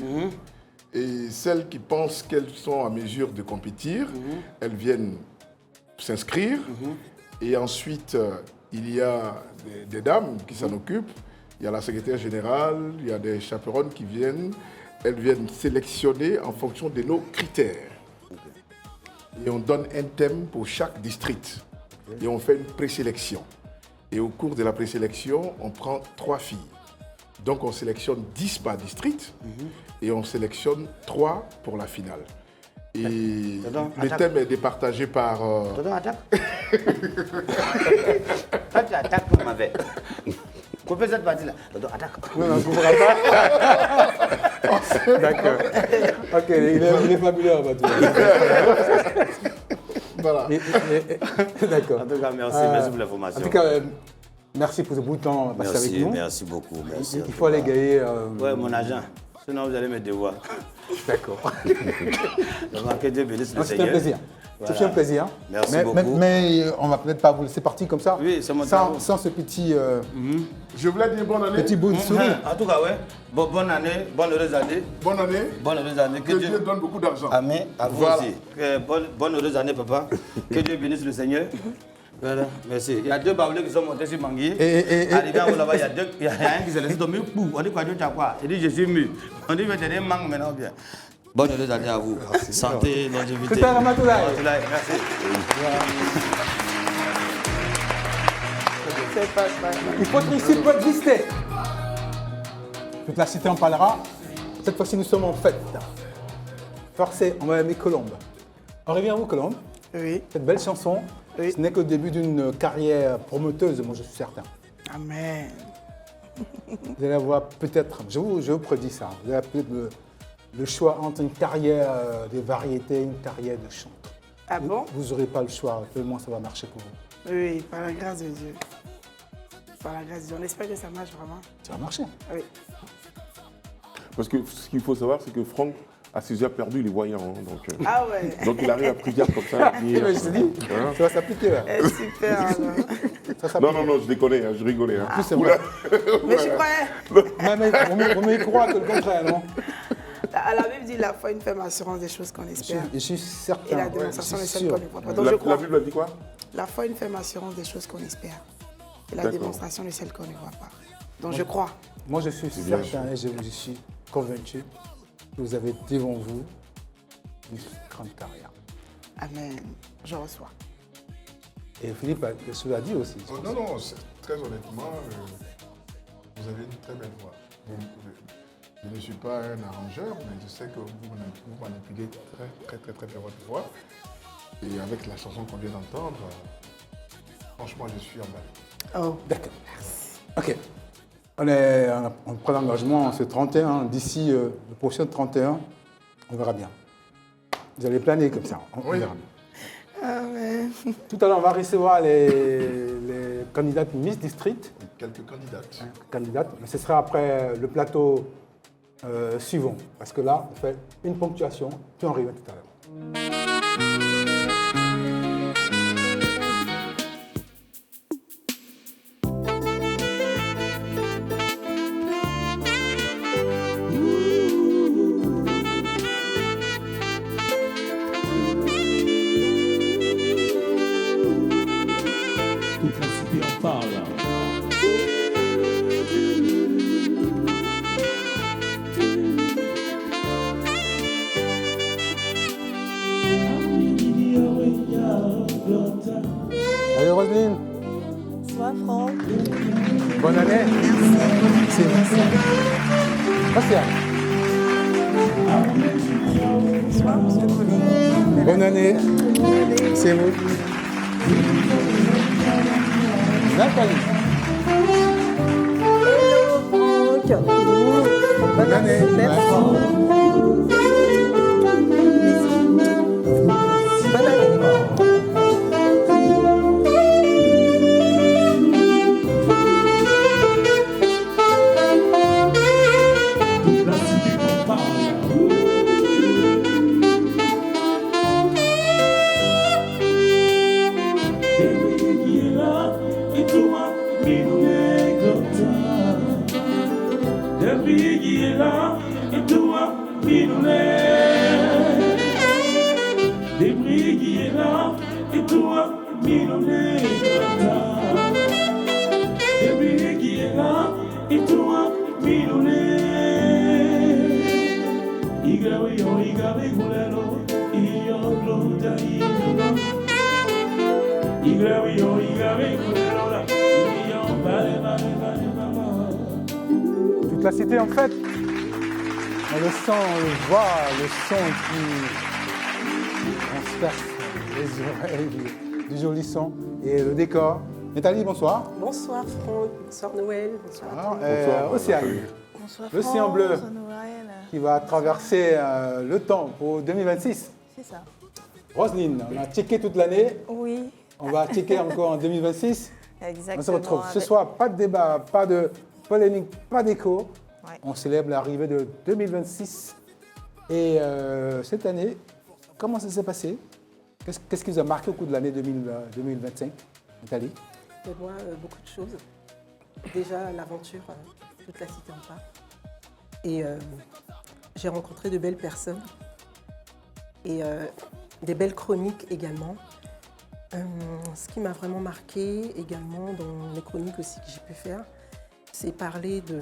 et celles qui pensent qu'elles sont en mesure de compétir, elles viennent s'inscrire. Et ensuite, il y a des dames qui s'en occupent. Il y a la secrétaire générale, il y a des chaperones qui viennent. Elles viennent sélectionner en fonction de nos critères. Et on donne un thème pour chaque district. Et on fait une présélection. Et au cours de la présélection, on prend 3 filles. Donc on sélectionne 10 par district et on sélectionne 3 pour la finale. Et le thème est départagé par... Tonton, attaque. Toi, tu attaques comme m'avait. Coupez cette partie-là. Tonton, attaque. Non, je ne comprends pas. D'accord. Ok, il est fabuleux, Ramatoulaye. Voilà. D'accord. En tout cas, merci pour l'information. En tout cas, merci pour ce bout de temps passé avec nous. Merci beaucoup. Merci. Il faut aller gagner. Ouais, mon agent. Sinon, vous allez me devoir. D'accord. Donc, que Dieu bénisse le C'était un Seigneur. plaisir. Voilà. C'est un plaisir. Merci mais, beaucoup. Mais on va peut-être pas vous laisser partir comme ça. Oui, c'est mon travail. sans ce petit, Je voulais dire bonne année. petit bout de sourire. En tout cas, ouais. Bonne année, bonne heureuse année. Bonne année. Bonne heureuse année. Que Dieu donne beaucoup d'argent. Amen. À vous Voilà. aussi. Bonne heureuse année, papa. Que Dieu bénisse le Seigneur. Voilà, merci. Il y a 2 baoulés qui sont montés sur Mangui. Arrivé en haut là-bas, il y a un qui s'est laissé tomber. On dit quoi, tu as quoi? Il dit, je suis mu. On dit, mais tu as des mangues maintenant, bien. Bonne heureuse année à vous. Santé, longévité. C'était Ramatoulaye. Ramatoulaye, merci. C'est pas ça. Il faut ici peut exister. Toute la cité en parlera. Cette fois-ci, nous sommes en fête. Forcé, on va aimer Colombe. On revient à vous, Colombe. Oui. Cette belle chanson, Oui. ce n'est que le début d'une carrière promoteuse, moi je suis certain. Amen. Vous allez avoir peut-être, je vous prédis ça, vous allez peut-être le choix entre une carrière de variété et une carrière de chanteur. Ah bon? Vous n'aurez pas le choix, tellement ça va marcher pour vous. Oui, par la grâce de Dieu. Par la grâce de Dieu. On espère que ça marche vraiment. Ça va marcher. Oui. Parce que ce qu'il faut savoir, c'est que Franck a ses yeux perdus, il est voyant. Hein, Ah ouais. donc il arrive à prier comme ça. Je te dis, ça va s'appliquer là. Super alors. Ça s'applique. Non, je déconnais, hein, je rigolais. Hein. En plus, c'est vrai. Mais je croyais. Mais on me croit que le contraire, non? La Bible dit la foi, une ferme assurance des choses qu'on espère. Je suis certain. Et la démonstration je de suis celles sûr. qu'on ne voit pas. Donc je La crois. Bible a dit quoi? La foi, une ferme assurance des choses qu'on espère. Et la D'accord. démonstration de celles qu'on ne voit pas. Donc je crois. Moi, je suis bien certain et je suis convaincu que vous avez devant vous une grande carrière. Amen. Je reçois. Et Philippe a quelque chose à dire aussi. Oh, non, très honnêtement, vous avez une très belle voix. Je ne suis pas un arrangeur, mais je sais que vous manipulez très bien votre voix. Et avec la chanson qu'on vient d'entendre, franchement, je suis emballé. Oh. D'accord. Ok. On prend l'engagement ce 31. D'ici le prochain 31, on verra bien. Vous allez planer comme ça. On verra bien. Amen. Tout à l'heure, on va recevoir les candidates Miss District. Quelques candidates. Candidates, mais ce sera après le plateau suivant. Parce que là, on fait une ponctuation, puis on revient tout à l'heure. Toute la cité en parle. Salut Roselyne. Bonsoir Franck. Bonne année. Merci. Pascal. Bonsoir Monsieur Colombe. Bonne année. C'est vous. Nathalie. Hello Franck. Bonne année. Merci. Bonne année. Toute la cité en parle. Toute la cité en fête. On le sent, on le voit, le son qui transperce les oreilles, du joli son et le décor. Nathalie, bonsoir. Bonsoir Franck. Bonsoir Noël. Bonsoir. Alors, Océane, Bonsoir l'océan bleu Bonsoir Noël. qui va traverser le temps pour 2026. C'est ça. Roselyne, on a checké toute l'année, Oui. on va checker encore en 2026. Exactement. On se retrouve ce avec- soir, pas de débat, pas de polémique, pas d'écho. Ouais. On célèbre l'arrivée de 2026. Et cette année, comment ça s'est passé? Qu'est-ce qui vous a marqué au cours de l'année 2025, Nathalie? Et moi, beaucoup de choses. Déjà, l'aventure, toute la cité en parle. Et j'ai rencontré de belles personnes et des belles chroniques également. Ce qui m'a vraiment marqué également dans les chroniques aussi que j'ai pu faire, c'est parler de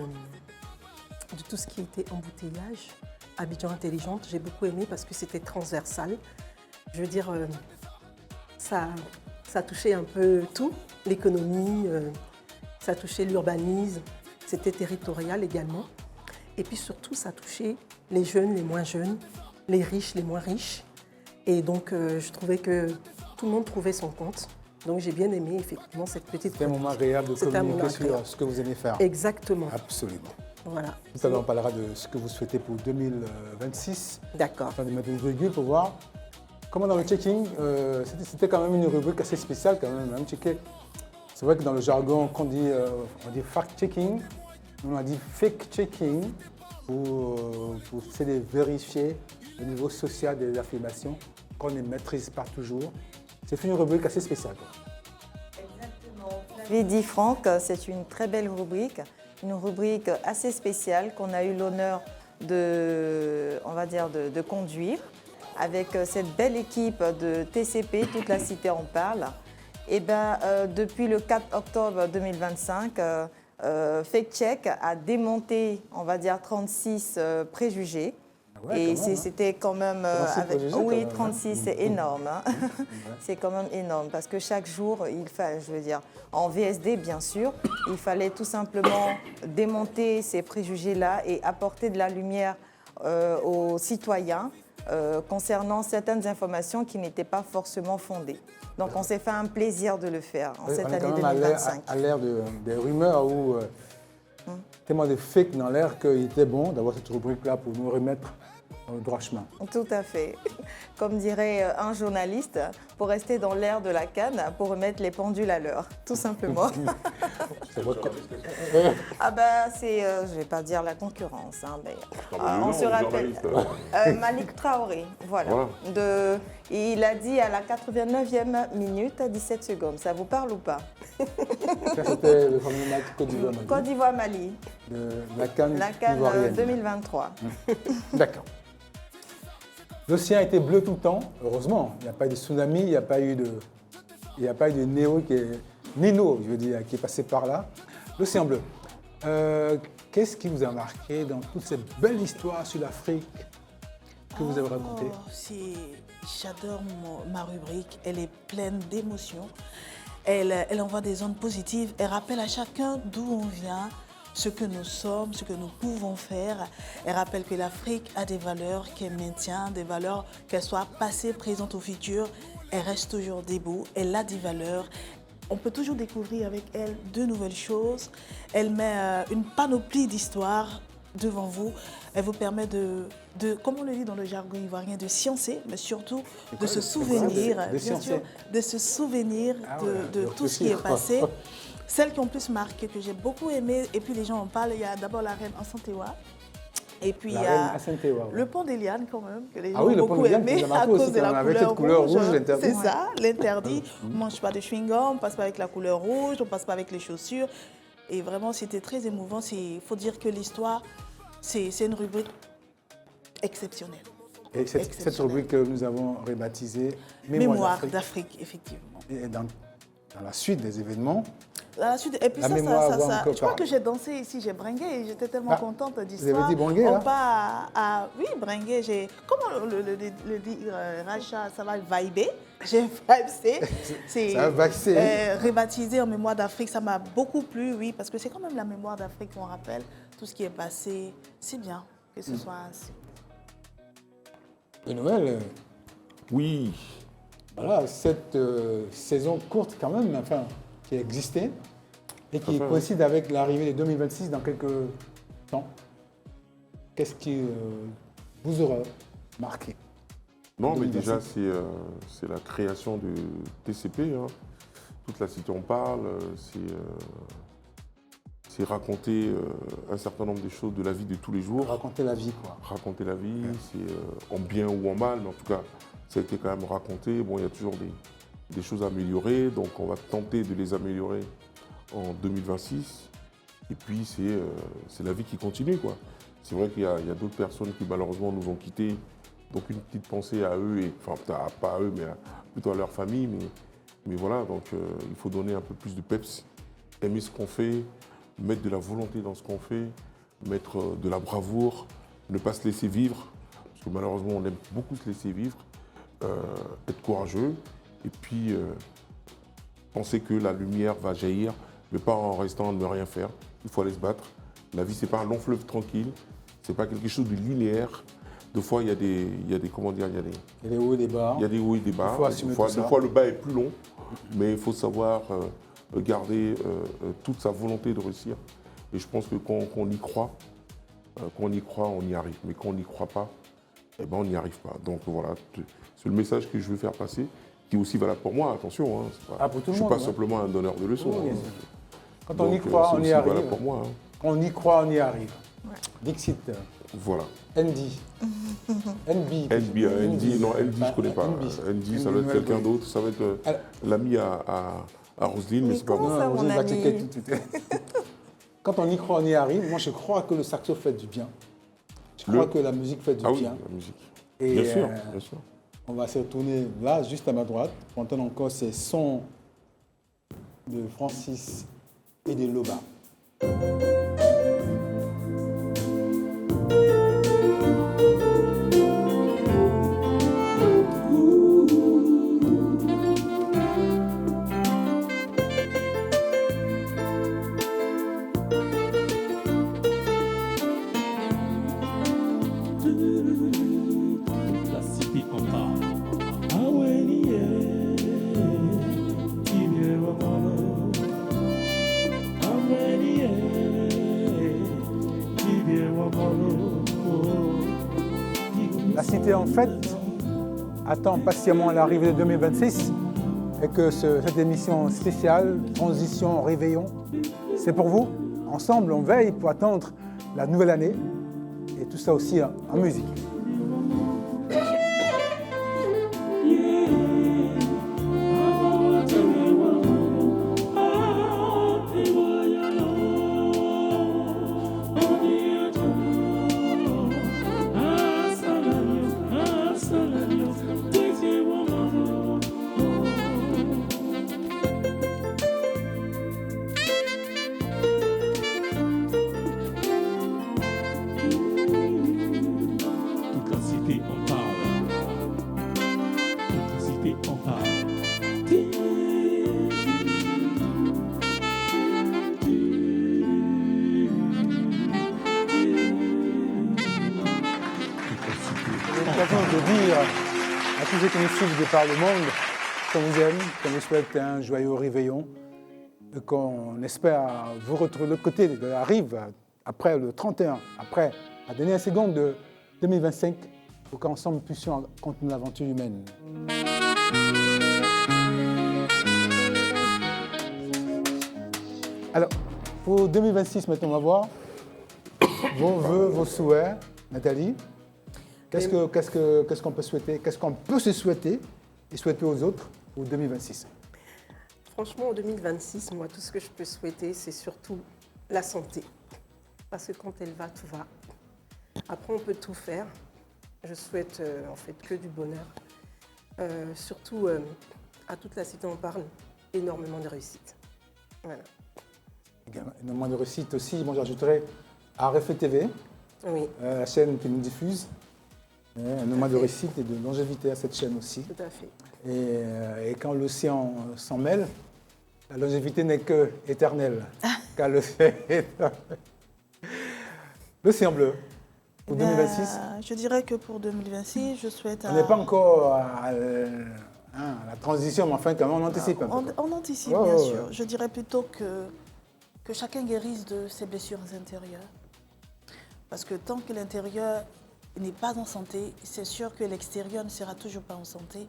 tout ce qui était embouteillage, Abidjan Intelligente. J'ai beaucoup aimé parce que c'était transversal. Je veux dire, ça touchait un peu tout, l'économie, ça touchait l'urbanisme, c'était territorial également. Et puis surtout, ça touchait les jeunes, les moins jeunes, les riches, les moins riches. Et donc, je trouvais que tout le monde trouvait son compte. Donc, j'ai bien aimé effectivement cette petite C'est un moment agréable de communiquer sur ce que vous aimez faire. Exactement. Absolument. Voilà. Tout à l'heure, on parlera de ce que vous souhaitez pour 2026. D'accord. Afin de mettre une virgule pour voir comment dans le checking, c'était quand même une rubrique assez spéciale quand même. C'est vrai que dans le jargon, quand on dit fact-checking, on a dit fake-checking pour essayer de vérifier le niveau social des affirmations qu'on ne maîtrise pas toujours. C'est une rubrique assez spéciale. Exactement. Vous l'avez dit, Franck, c'est une très belle rubrique. Une rubrique assez spéciale qu'on a eu l'honneur de conduire avec cette belle équipe de TCP, toute la cité en parle. Et depuis le 4 octobre 2025, Fake Check a démonté, 36 préjugés. Ouais, et c'était quand même... 36, c'est énorme. Hein. C'est quand même énorme parce que chaque jour, en VSD bien sûr, il fallait tout simplement démonter ces préjugés-là et apporter de la lumière aux citoyens concernant certaines informations qui n'étaient pas forcément fondées. Donc on s'est fait un plaisir de le faire en cette année 2025. À l'ère des rumeurs où tellement de fake dans l'air qu'il était bon d'avoir cette rubrique-là pour nous remettre dans le droit chemin. Tout à fait. Comme dirait un journaliste, pour rester dans l'air de la canne, pour remettre les pendules à l'heure, tout simplement. C'est votre... c'est, je ne vais pas dire la concurrence, mais on se rappelle. Malik Traoré, voilà. Il a dit à la 89e minute, 17 secondes. Ça vous parle ou pas? Ça, c'était le fameux match Côte d'Ivoire. Côte d'Ivoire-Mali. La CAN 2023. D'accord. L'océan était bleu tout le temps, heureusement. Il n'y a pas eu de tsunami, il n'y a pas eu de Nino qui est passé par là. L'océan bleu. Qu'est-ce qui vous a marqué dans toute cette belle histoire sur l'Afrique que vous avez racontée? J'adore ma rubrique, elle est pleine d'émotions. Elle envoie des ondes positives, elle rappelle à chacun d'où on vient, ce que nous sommes, ce que nous pouvons faire. Elle rappelle que l'Afrique a des valeurs qu'elle maintient, des valeurs qu'elles soient passées, présentes ou futures. Elle reste toujours debout, elle a des valeurs. On peut toujours découvrir avec elle de nouvelles choses. Elle met une panoplie d'histoires devant vous. Elle vous permet de, comme on le dit dans le jargon ivoirien, de sciencer, mais surtout de se souvenir, de se souvenir de tout ce qui est passé. Celles qui ont plus marqué, que j'ai beaucoup aimé, et puis les gens en parlent, il y a d'abord la reine Assantewa. Et puis il y a le pont des lianes quand même, que les gens ont beaucoup aimé à cause de la couleur rouge. C'est ça, l'interdit. On ne mange pas de chewing-gum, on ne passe pas avec la couleur rouge, on ne passe pas avec les chaussures. Et vraiment, c'était très émouvant. Il faut dire que l'histoire, c'est une rubrique exceptionnelle. Et cette rubrique que nous avons rebaptisée Mémoire d'Afrique, effectivement. Et dans la suite des événements, et puis je crois que j'ai dansé ici, j'ai bringué et j'étais tellement contente d'histoire. Vous avez dit bringué, on part oui, bringué. Comment le dit Racha, ça va vibrer. J'ai vibé. C'est rebaptisé en mémoire d'Afrique, ça m'a beaucoup plu, oui, parce que c'est quand même la mémoire d'Afrique qu'on rappelle tout ce qui est passé. C'est bien que ce soit ainsi. Des nouvelles? Oui. Voilà, cette saison courte quand même, enfin, qui existait et qui coïncide avec l'arrivée de 2026 dans quelques temps. Qu'est-ce qui vous aura marqué? Non, mais déjà, c'est la création de TCP. Hein. Toute la cité en parle. C'est raconter un certain nombre de choses de la vie de tous les jours. Raconter la vie, quoi. Raconter la vie, c'est en bien ou en mal, mais en tout cas, ça a été quand même raconté. Bon, il y a toujours des choses à améliorer, donc on va tenter de les améliorer en 2026. Et puis, c'est la vie qui continue, quoi. C'est vrai qu'il y a d'autres personnes qui, malheureusement, nous ont quittés. Donc, une petite pensée à eux, enfin, pas à eux, mais plutôt à leur famille. Mais voilà, donc il faut donner un peu plus de peps, aimer ce qu'on fait, mettre de la volonté dans ce qu'on fait, mettre de la bravoure, ne pas se laisser vivre, parce que malheureusement, on aime beaucoup se laisser vivre, être courageux, et puis penser que la lumière va jaillir, mais pas en restant à ne rien faire. Il faut aller se battre. La vie, ce n'est pas un long fleuve tranquille, C'est pas quelque chose de linéaire. Des fois, il y a des comment dire, il y a des hauts et des bas. Il y a des hauts et des bas. Des fois, le bas est plus long, mais il faut savoir garder toute sa volonté de réussir. Et je pense que quand on y croit, on y arrive. Mais quand on n'y croit pas, eh ben, on n'y arrive pas. Donc voilà, c'est le message que je veux faire passer, qui est aussi valable pour moi, attention. Hein, pour tout je le ne suis monde, pas simplement un donneur de leçons. Oui, hein. Quand on y croit, on y arrive. Pour moi, hein. Quand on y croit, on y arrive. Ouais. Dixit. Voilà. Andy. NB, non, NB, je ne connais pas. NB, ça va être quelqu'un d'autre. Ça va être l'ami à Roselyne, mais c'est pas moi. Non, Roselyne va checker tout. Quand on y croit, on y arrive. Moi, je crois que le saxo fait du bien. Je crois que la musique fait du bien. Oui, la musique. Et bien sûr. On va se retourner là, juste à ma droite, pour entendre encore ces sons de Francis et de Loba. La cité, en fait, attend patiemment l'arrivée de 2026 et que cette émission spéciale, Transition Réveillon, c'est pour vous. Ensemble, on veille pour attendre la nouvelle année et tout ça aussi en musique. De dire à tous ceux qui nous suivent de par le monde qu'on vous aime, qu'on vous souhaite un joyeux réveillon et qu'on espère vous retrouver de l'autre côté de la rive après le 31, après la dernière seconde de 2025 pour qu'ensemble nous puissions continuer l'aventure humaine. Alors, pour 2026, maintenant, on va voir vos vœux, vos souhaits. Nathalie, qu'est-ce qu'on peut souhaiter? Qu'est-ce qu'on peut se souhaiter et souhaiter aux autres pour 2026? Franchement, en 2026, moi, tout ce que je peux souhaiter, c'est surtout la santé. Parce que quand elle va, tout va. Après, on peut tout faire. Je souhaite en fait que du bonheur. Surtout à toute la cité, on parle énormément de réussite. Voilà. Énormément de réussite aussi. Moi, j'ajouterais à RFI TV, oui. La chaîne qui nous diffuse. Énormément de réussite et de longévité à cette chaîne aussi. Tout à fait. Et quand l'océan s'en mêle, la longévité n'est que éternelle. Car l'océan bleu. Pour 2026 je dirais que pour 2026, je souhaite... On n'est pas encore à la transition, mais enfin, quand même, on anticipe un peu. On anticipe, bien sûr. Je dirais plutôt que chacun guérisse de ses blessures intérieures. Parce que tant que l'intérieur n'est pas en santé, c'est sûr que l'extérieur ne sera toujours pas en santé.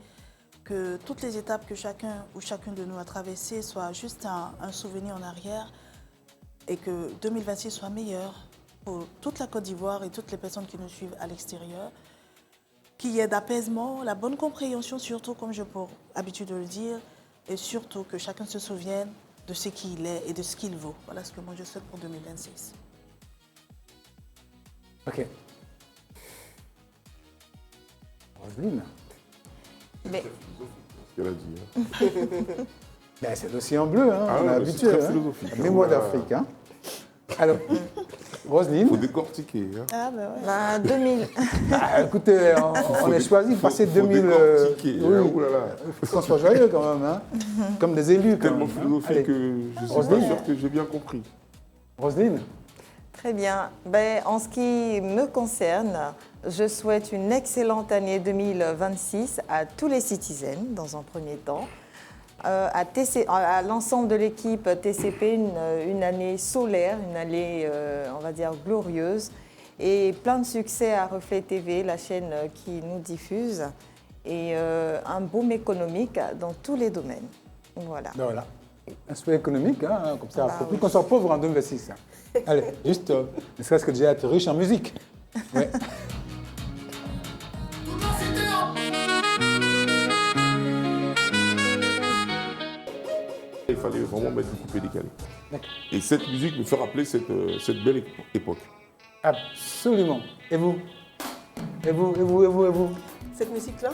Que toutes les étapes que chacun ou chacune de nous a traversées soient juste un souvenir en arrière et que 2026 soit meilleur pour toute la Côte d'Ivoire et toutes les personnes qui nous suivent à l'extérieur. Qu'il y ait d'apaisement, la bonne compréhension surtout, comme j'ai pour habitude de le dire, et surtout que chacun se souvienne de ce qu'il est et de ce qu'il vaut. Voilà ce que moi je souhaite pour 2026. Ok. Roselyne. Mais... C'est ce qu'elle a dit. Ben, c'est l'océan bleu, hein. On est habitué. C'est très philosophique. La mémoire d'Afrique. Hein. Alors, Roselyne. Il faut décortiquer. Hein. Ah, ben ouais. 2000. Écoutez, on est choisi de passer 2000. Oui, il faut qu'on soit joyeux quand même, hein. Comme des élus. Tellement philosophique que je ne suis pas sûr que j'ai bien compris. Roselyne. Très bien. Ben, en ce qui me concerne, je souhaite une excellente année 2026 à tous les citizens, dans un premier temps. À l'ensemble de l'équipe TCP, une année solaire, une année, on va dire, glorieuse. Et plein de succès à Reflet TV, la chaîne qui nous diffuse. Et un boom économique dans tous les domaines. Voilà. Ben voilà. Un souhait économique, hein, comme ça, il ne faut plus qu'on soit pauvre en 2026. Hein. Allez, juste, ne serait-ce que déjà être riche en musique. Ouais. Il fallait vraiment mettre du coupé décalé. Et cette musique me fait rappeler cette belle époque. Absolument. Et vous? Et vous? Cette musique-là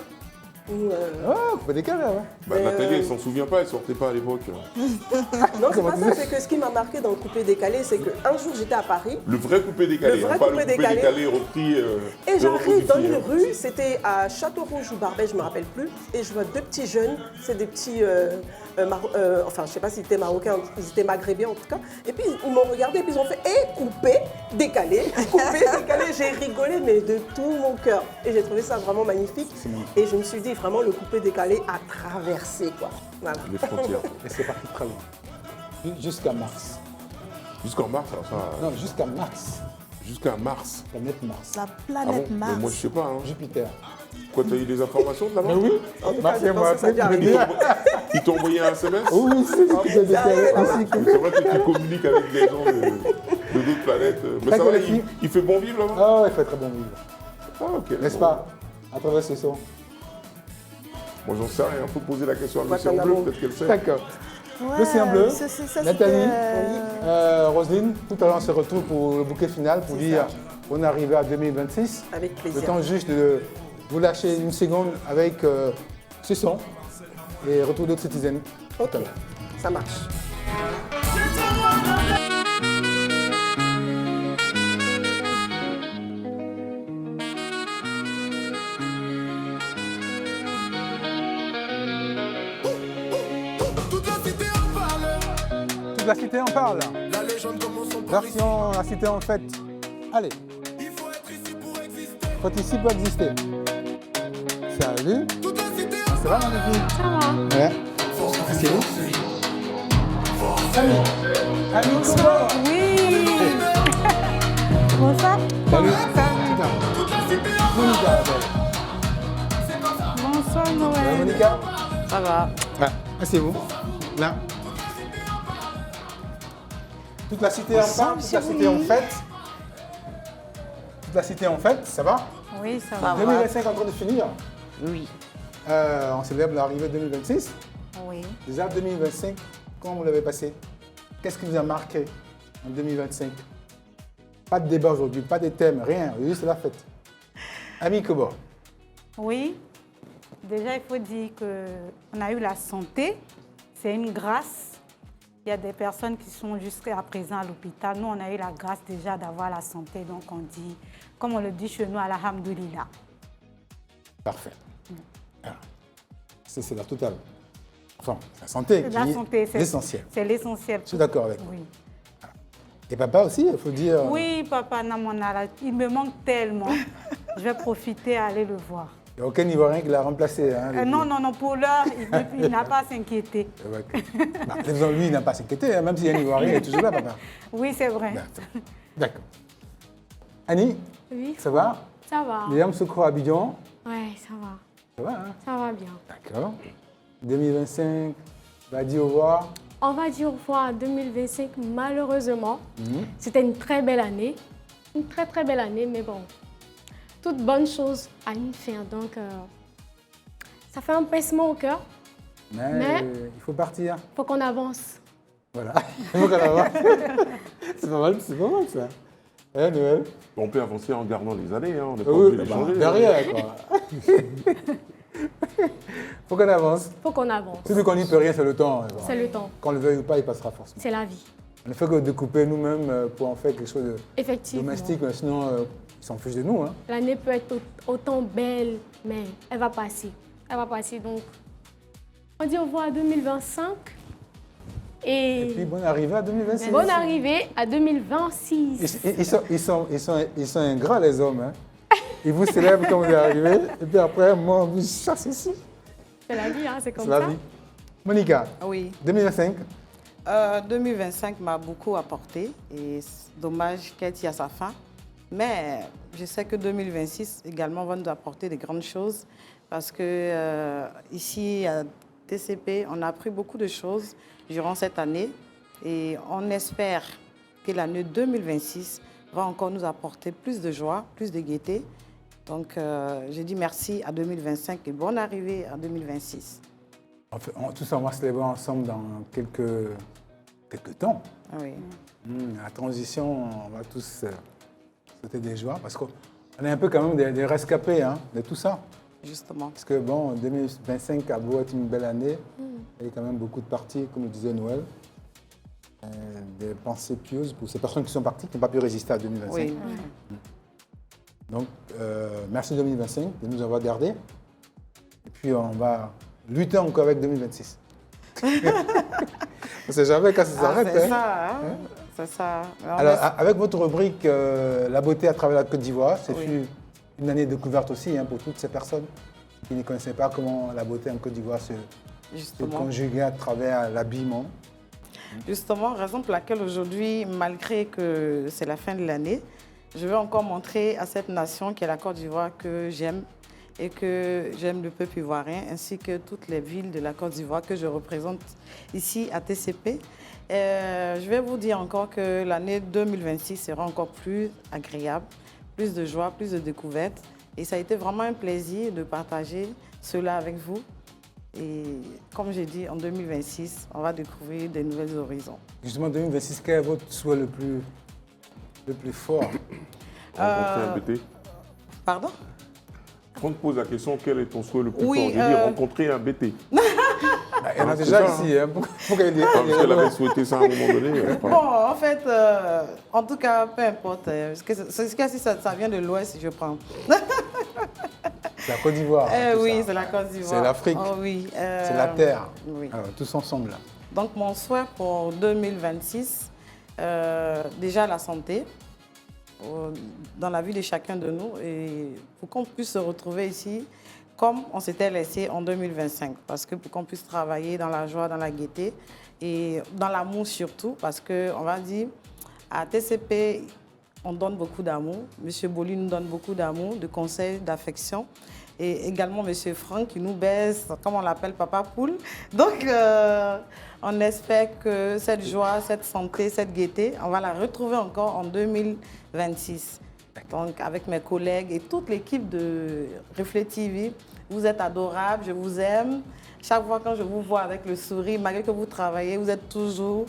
coupé décalé, ouais. Bah, Nathalie, elle s'en souvient pas, elle sortait pas à l'époque. Non, c'est pas ça, c'est que ce qui m'a marqué dans le coupé décalé, c'est qu'un jour j'étais à Paris. Le vrai coupé décalé, pas le coupé décalé repris. Et j'arrive dans une rue, c'était à Château-Rouge ou Barbès, je ne me rappelle plus, et je vois deux petits jeunes, c'est des petits, enfin je ne sais pas s'ils étaient marocains, ils étaient maghrébins en tout cas, et puis ils m'ont regardé et puis ils ont fait coupé, décalé, j'ai rigolé mais de tout mon cœur. Et j'ai trouvé ça vraiment magnifique, et je me suis dit vraiment le coupé décalé à traverser quoi. Voilà. Les frontières. Et c'est parti très loin. Jusqu'à mars. Jusqu'en mars, alors ça. Non, jusqu'à mars. Jusqu'à mars. Planète Mars. La planète Mars. Mais moi, je sais pas. Hein. Jupiter. Quoi, t'as eu des informations de là-bas? Mais oui. Ils t'ont envoyé un SMS? Oui, c'est vrai que tu communiques avec des gens de d'autres planètes. Mais ça va, il fait bon vivre là-bas? Ah ouais, il fait très bon vivre. Ah ok. N'est-ce pas? À travers ce son. Moi, j'en sais rien. Il faut poser la question à l'océan bleu, peut-être qu'elle sait. D'accord. Ouais, L'océan bleu, ça, Nathalie, Roselyne, tout à l'heure on se retrouve pour le bouquet final pour dire qu'on est arrivé à 2026. Avec plaisir. Le temps juste de vous lâcher une seconde avec ce son et retour d'autres citizens. Ok, ça marche. La cité en parle. La légende commence en Version la cité en fête. Allez. Il faut être ici pour exister. Faut ici pour exister. Salut. Toute la cité Ça va, ma fille? Ça va. Ouais. C'est vous? Salut. Ami Kobo. Oui. Bonsoir. Salut. toute la cité Monica, la belle. Bonsoir Ça va, Noël. Monica? Ça va. Ouais. Asseyez-vous. Là. Toute la cité en parle, toute la cité en fête. Toute la cité en fête, ça va? Oui, ça va. 2025 en train de finir. Oui. On célèbre l'arrivée 2026. Oui. Déjà 2025, comment vous l'avez passé? Qu'est-ce qui vous a marqué en 2025? Pas de débat aujourd'hui, pas de thème, rien, juste la fête. Ami Kobo. Oui. Déjà, il faut dire qu'on a eu la santé. C'est une grâce. Il y a des personnes qui sont jusqu'à présent à l'hôpital. Nous, on a eu la grâce déjà d'avoir la santé. Donc, on dit, comme on le dit chez nous, alhamdoulilah. Parfait. C'est la totale. Enfin, la santé qui est l'essentiel. C'est l'essentiel. Je suis d'accord avec vous. Oui. Et papa aussi, il faut dire... Oui, papa Namonara, il me manque tellement. Je vais profiter à aller le voir. Il n'y a aucun Ivoirien qui l'a remplacé. Hein, non, pour l'heure, il n'a pas à s'inquiéter. Lui, il n'a pas à s'inquiéter, hein, même s'il y a un Ivoirien, il est toujours là, papa. Oui, c'est vrai. D'accord. Annie, oui, ça va? Ça va. Liam Sokro à Abidjan? Ouais, ça va. Ça va, hein? Ça va bien. D'accord. 2025, on va dire au revoir. On va dire au revoir à 2025, malheureusement. C'était une très belle année. Une très, très belle année, mais bon. Toute bonne chose a une fin, donc ça fait un pincement au cœur. Mais il faut partir. Il faut qu'on avance. Voilà, il faut qu'on avance. C'est pas mal ça. Hein, Noël? On peut avancer en gardant les années, hein. On n'est pas Oui, obligé de changer. derrière, quoi. Faut qu'on avance. Faut qu'on avance. Celui qu'on n'y peut rien, c'est le temps. Hein, c'est le temps. Qu'on le veuille ou pas, il passera forcément. C'est la vie. On ne fait que découper nous-mêmes pour en faire quelque chose de domestique, mais sinon, ils s'en fichent de nous. Hein. L'année peut être autant belle, mais elle va passer. Elle va passer, donc on dit au revoir à 2025 Et puis, bonne arrivée à 2026. Bonne arrivée à 2026. Ils sont ingrats, les hommes. Hein. Ils vous célèbrent quand vous arrivez, et puis après, moi, on vous chasse ici. C'est la vie, hein, c'est comme C'est ça. la vie. Monica, oui. 2025 2025 m'a beaucoup apporté et c'est dommage qu'elle tire à sa fin. Mais je sais que 2026 également va nous apporter de grandes choses parce que ici à TCP, on a appris beaucoup de choses durant cette année et on espère que l'année 2026 va encore nous apporter plus de joie, plus de gaieté. Donc, je dis merci à 2025 et bonne arrivée à 2026. En fait, tout ça, on va célébrer ensemble dans quelques temps. Oui. La transition, on va tous sauter des joies parce qu'on est un peu quand même des rescapés hein, de tout ça. Justement. Parce que bon, 2025 a beau être une belle année, il y a quand même beaucoup de parties, comme le disait Noël. Des pensées pieuses pour ces personnes qui sont parties, qui n'ont pas pu résister à 2025. Oui. Donc, merci 2025 de nous avoir gardés. Et puis, on va lutter encore avec 2026. On ne sait jamais quand ça s'arrête. C'est ça, hein? C'est ça. Alors, avec votre rubrique La beauté à travers la Côte d'Ivoire, c'est une année de découverte aussi hein, pour toutes ces personnes qui ne connaissaient pas comment la beauté en Côte d'Ivoire se conjuguait à travers l'habillement. Justement, raison pour laquelle aujourd'hui, malgré que c'est la fin de l'année, je veux encore montrer à cette nation qui est la Côte d'Ivoire que j'aime et que j'aime le peuple ivoirien ainsi que toutes les villes de la Côte d'Ivoire que je représente ici à TCP. Je vais vous dire encore que l'année 2026 sera encore plus agréable, plus de joie, plus de découvertes. Et ça a été vraiment un plaisir de partager cela avec vous. Et comme j'ai dit, en 2026, on va découvrir de nouveaux horizons. Justement, 2026, quel est votre souhait le plus fort? Rencontrer un BT. Pardon? Quand on te pose la question, quel est ton souhait le plus Oui, fort? J'ai dit rencontrer un BT. Il y en a déjà ici. Hein. Pourquoi il dit parce qu'elle avait souhaité ça à un moment donné. Bon, en fait, en tout cas, peu importe. Si ça vient de l'Ouest, je prends. C'est la Côte d'Ivoire. Oui, c'est la Côte d'Ivoire. C'est l'Afrique. Oh, oui. C'est la terre. Oui. Alors, tous ensemble. Là. Donc, mon souhait pour 2026, déjà la santé dans la vie de chacun de nous et pour qu'on puisse se retrouver ici comme on s'était laissé en 2025. Parce que pour qu'on puisse travailler dans la joie, dans la gaieté et dans l'amour surtout. Parce qu'on va dire, à TCP, on donne beaucoup d'amour. Monsieur Boli nous donne beaucoup d'amour, de conseils, d'affection. Et également Monsieur Franck qui nous baise, comme on l'appelle, Papa Poule. Donc, on espère que cette joie, cette santé, cette gaieté, on va la retrouver encore en 2026. Donc, avec mes collègues et toute l'équipe de Reflet TV, vous êtes adorables, je vous aime. Chaque fois quand je vous vois avec le sourire, malgré que vous travaillez, vous êtes toujours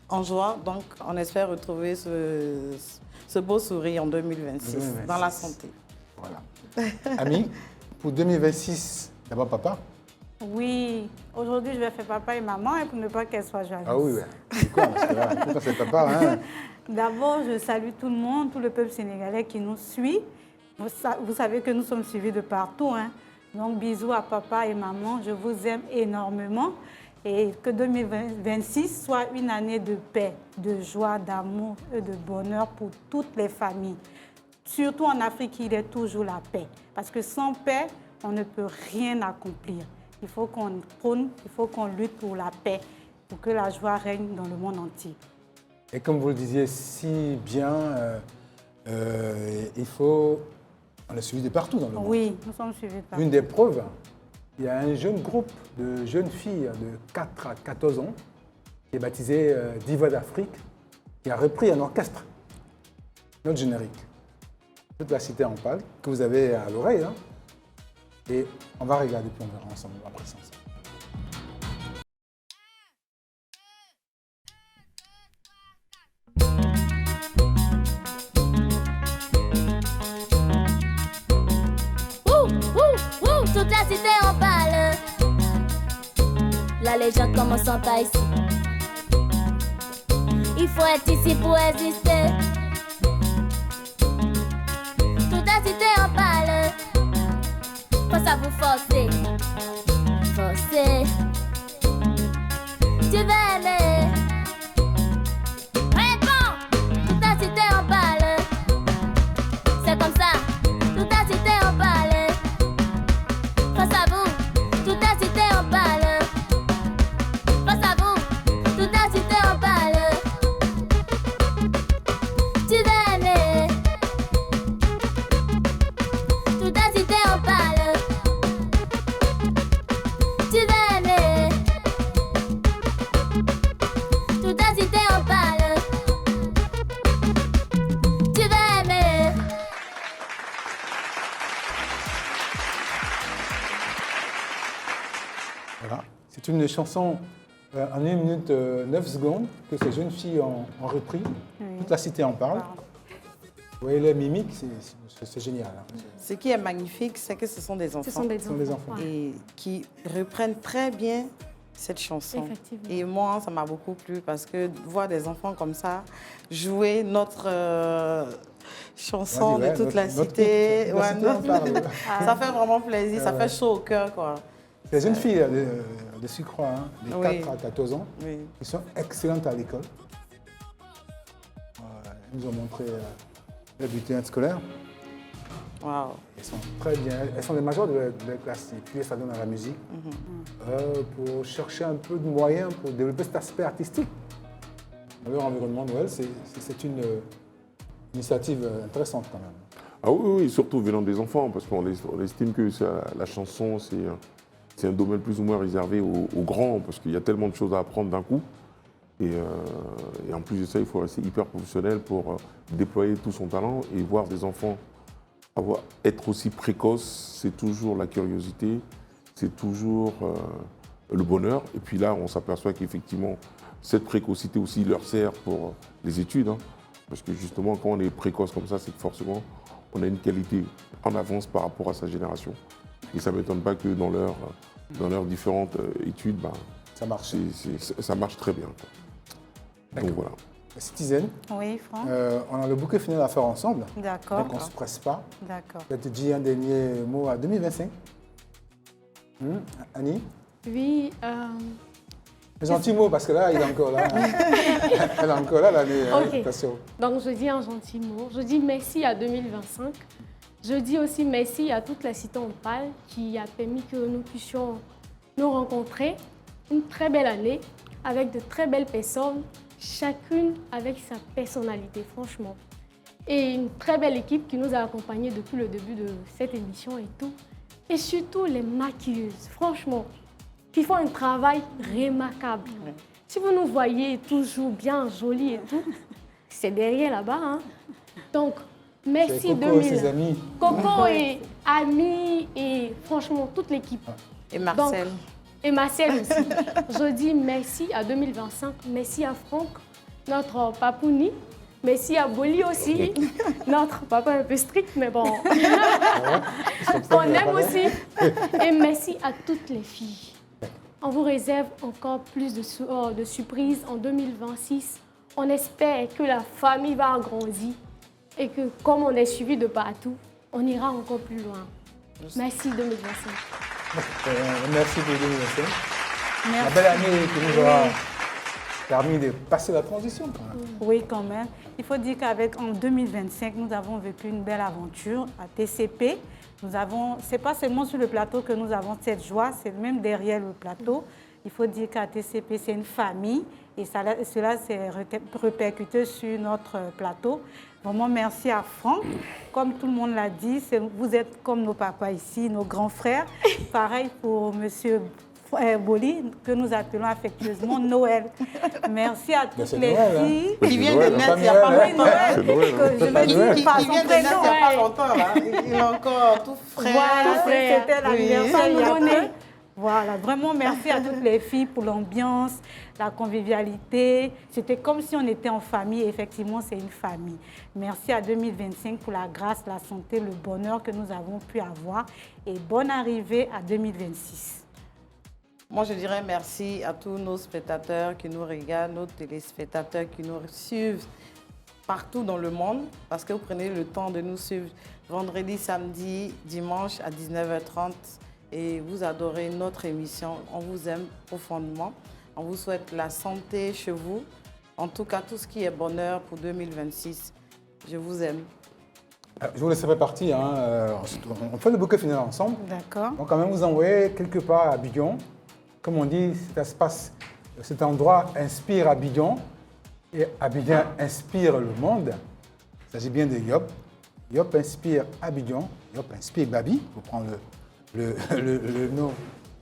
en joie. Donc, on espère retrouver ce beau sourire en 2026, dans la santé. Voilà. Ami, pour 2026, d'abord papa. Oui, aujourd'hui je vais faire papa et maman et pour ne pas qu'elle soit jalouse. Ah oui, ouais. C'est quoi, parce que là, quand c'est papa, hein. D'abord, je salue tout le monde, tout le peuple sénégalais qui nous suit. Vous savez que nous sommes suivis de partout. Hein. Donc, bisous à papa et maman. Je vous aime énormément. Et que 2026 soit une année de paix, de joie, d'amour et de bonheur pour toutes les familles. Surtout en Afrique, il est toujours la paix. Parce que sans paix, on ne peut rien accomplir. Il faut qu'on prône, il faut qu'on lutte pour la paix, pour que la joie règne dans le monde entier. Et comme vous le disiez si bien, on est suivi de partout dans le monde. Oui, nous sommes suivis de partout. Une des preuves, il y a un jeune groupe de jeunes filles de 4 à 14 ans qui est baptisé Diva d'Afrique, qui a repris un orchestre, notre générique. Toute la cité en parle, que vous avez à l'oreille. Hein. Et on va regarder, puis on verra ensemble après ça. Toute la cité en parle. La légende commence en pas ici. Il faut être ici pour exister. Toute la cité en parle. Faut ça vous forcer. Forcer. Tu vas aimer. une chanson en 1 minute 9 secondes que ces jeunes filles ont repris. Toute la cité en parle. Vous voyez les mimiques, c'est génial. Hein. Ce qui est magnifique, c'est que ce sont des enfants. Ce sont des enfants. Et qui reprennent très bien cette chanson. Effectivement. Et moi, ça m'a beaucoup plu parce que voir des enfants comme ça jouer notre chanson de toute la cité, ça fait vraiment plaisir, ça fait chaud au cœur, quoi. Les jeunes filles de Sucroix, hein, de 4 à 14 ans, qui sont excellentes à l'école. Elles nous ont montré le bulletin scolaire. Wow. Elles sont très bien. Elles sont les majors de la classe. Et puis elles s'adonnent à la musique pour chercher un peu de moyens pour développer cet aspect artistique. Dans leur environnement Noël, c'est une initiative intéressante quand même. Ah oui, surtout venant des enfants, parce qu'on estime que la chanson, c'est un domaine plus ou moins réservé aux grands, parce qu'il y a tellement de choses à apprendre d'un coup. Et en plus de ça, il faut rester hyper professionnel pour déployer tout son talent et voir des enfants être aussi précoces, c'est toujours la curiosité, c'est toujours le bonheur. Et puis là, on s'aperçoit qu'effectivement, cette précocité aussi leur sert pour les études. Hein, parce que justement, quand on est précoce comme ça, c'est que forcément, on a une qualité en avance par rapport à sa génération. Et ça ne m'étonne pas que dans leurs différentes études, ça marche. Ça marche très bien. Donc voilà. Citizen, oui, Franck. On a le bouquet final à faire ensemble. D'accord. Donc on ne se presse pas. D'accord. Je vais te dire un dernier mot à 2025. Annie? Oui. Un gentil mot, parce que là, il est encore là. Elle est encore là, l'année. Ok. Donc je dis un gentil mot. Je dis merci à 2025. Je dis aussi merci à toute la cité en parle qui a permis que nous puissions nous rencontrer. Une très belle année avec de très belles personnes, chacune avec sa personnalité, franchement. Et une très belle équipe qui nous a accompagnés depuis le début de cette émission et tout. Et surtout les maquilleuses, franchement, qui font un travail remarquable. Si vous nous voyez toujours bien jolies et tout, c'est derrière là-bas. Hein. Donc, merci Coco 2000. Et ses amis. Coco et Ami et franchement toute l'équipe. Et Marcel. Et Marcel aussi. Je dis merci à 2025, merci à Franck, notre papouni. Merci à Boli aussi, notre papa un peu strict, mais bon. On aime aussi. Et merci à toutes les filles. On vous réserve encore plus de surprises en 2026. On espère que la famille va agrandir et que comme on est suivi de partout, on ira encore plus loin. Merci 2025. Merci pour 2025. La belle année qui nous aura permis de passer la transition quand même. Oui, quand même. Il faut dire qu'en 2025, nous avons vécu une belle aventure à TCP. C'est pas seulement sur le plateau que nous avons cette joie, c'est même derrière le plateau. Il faut dire qu'à TCP, c'est une famille et cela s'est répercuté sur notre plateau. Vraiment, merci à Franck. Comme tout le monde l'a dit, vous êtes comme nos papas ici, nos grands frères. Pareil pour monsieur Boli, que nous appelons affectueusement Noël. Merci à toutes les filles qui viennent de naître il n'y a pas longtemps. Qui viennent de naître il n'y a pas longtemps. Il est encore tout frais. Voilà, c'était l'anniversaire il y a peu. Voilà, vraiment merci à toutes les filles pour l'ambiance, la convivialité. C'était comme si on était en famille. Effectivement, c'est une famille. Merci à 2025 pour la grâce, la santé, le bonheur que nous avons pu avoir. Et bonne arrivée à 2026. Moi, je dirais merci à tous nos spectateurs qui nous regardent, nos téléspectateurs qui nous suivent partout dans le monde, parce que vous prenez le temps de nous suivre vendredi, samedi, dimanche à 19h30 et vous adorez notre émission. On vous aime profondément. On vous souhaite la santé chez vous. En tout cas, tout ce qui est bonheur pour 2026. Je vous aime. Je vous laisserai partir. On fait le bouquet final ensemble. D'accord. Donc, quand même, vous envoyez quelque part à Abidjan. Comme on dit, cet espace, cet endroit inspire Abidjan et Abidjan inspire le monde. Il s'agit bien de Yop. Yop inspire Abidjan, Yop inspire Babi, pour prendre le nom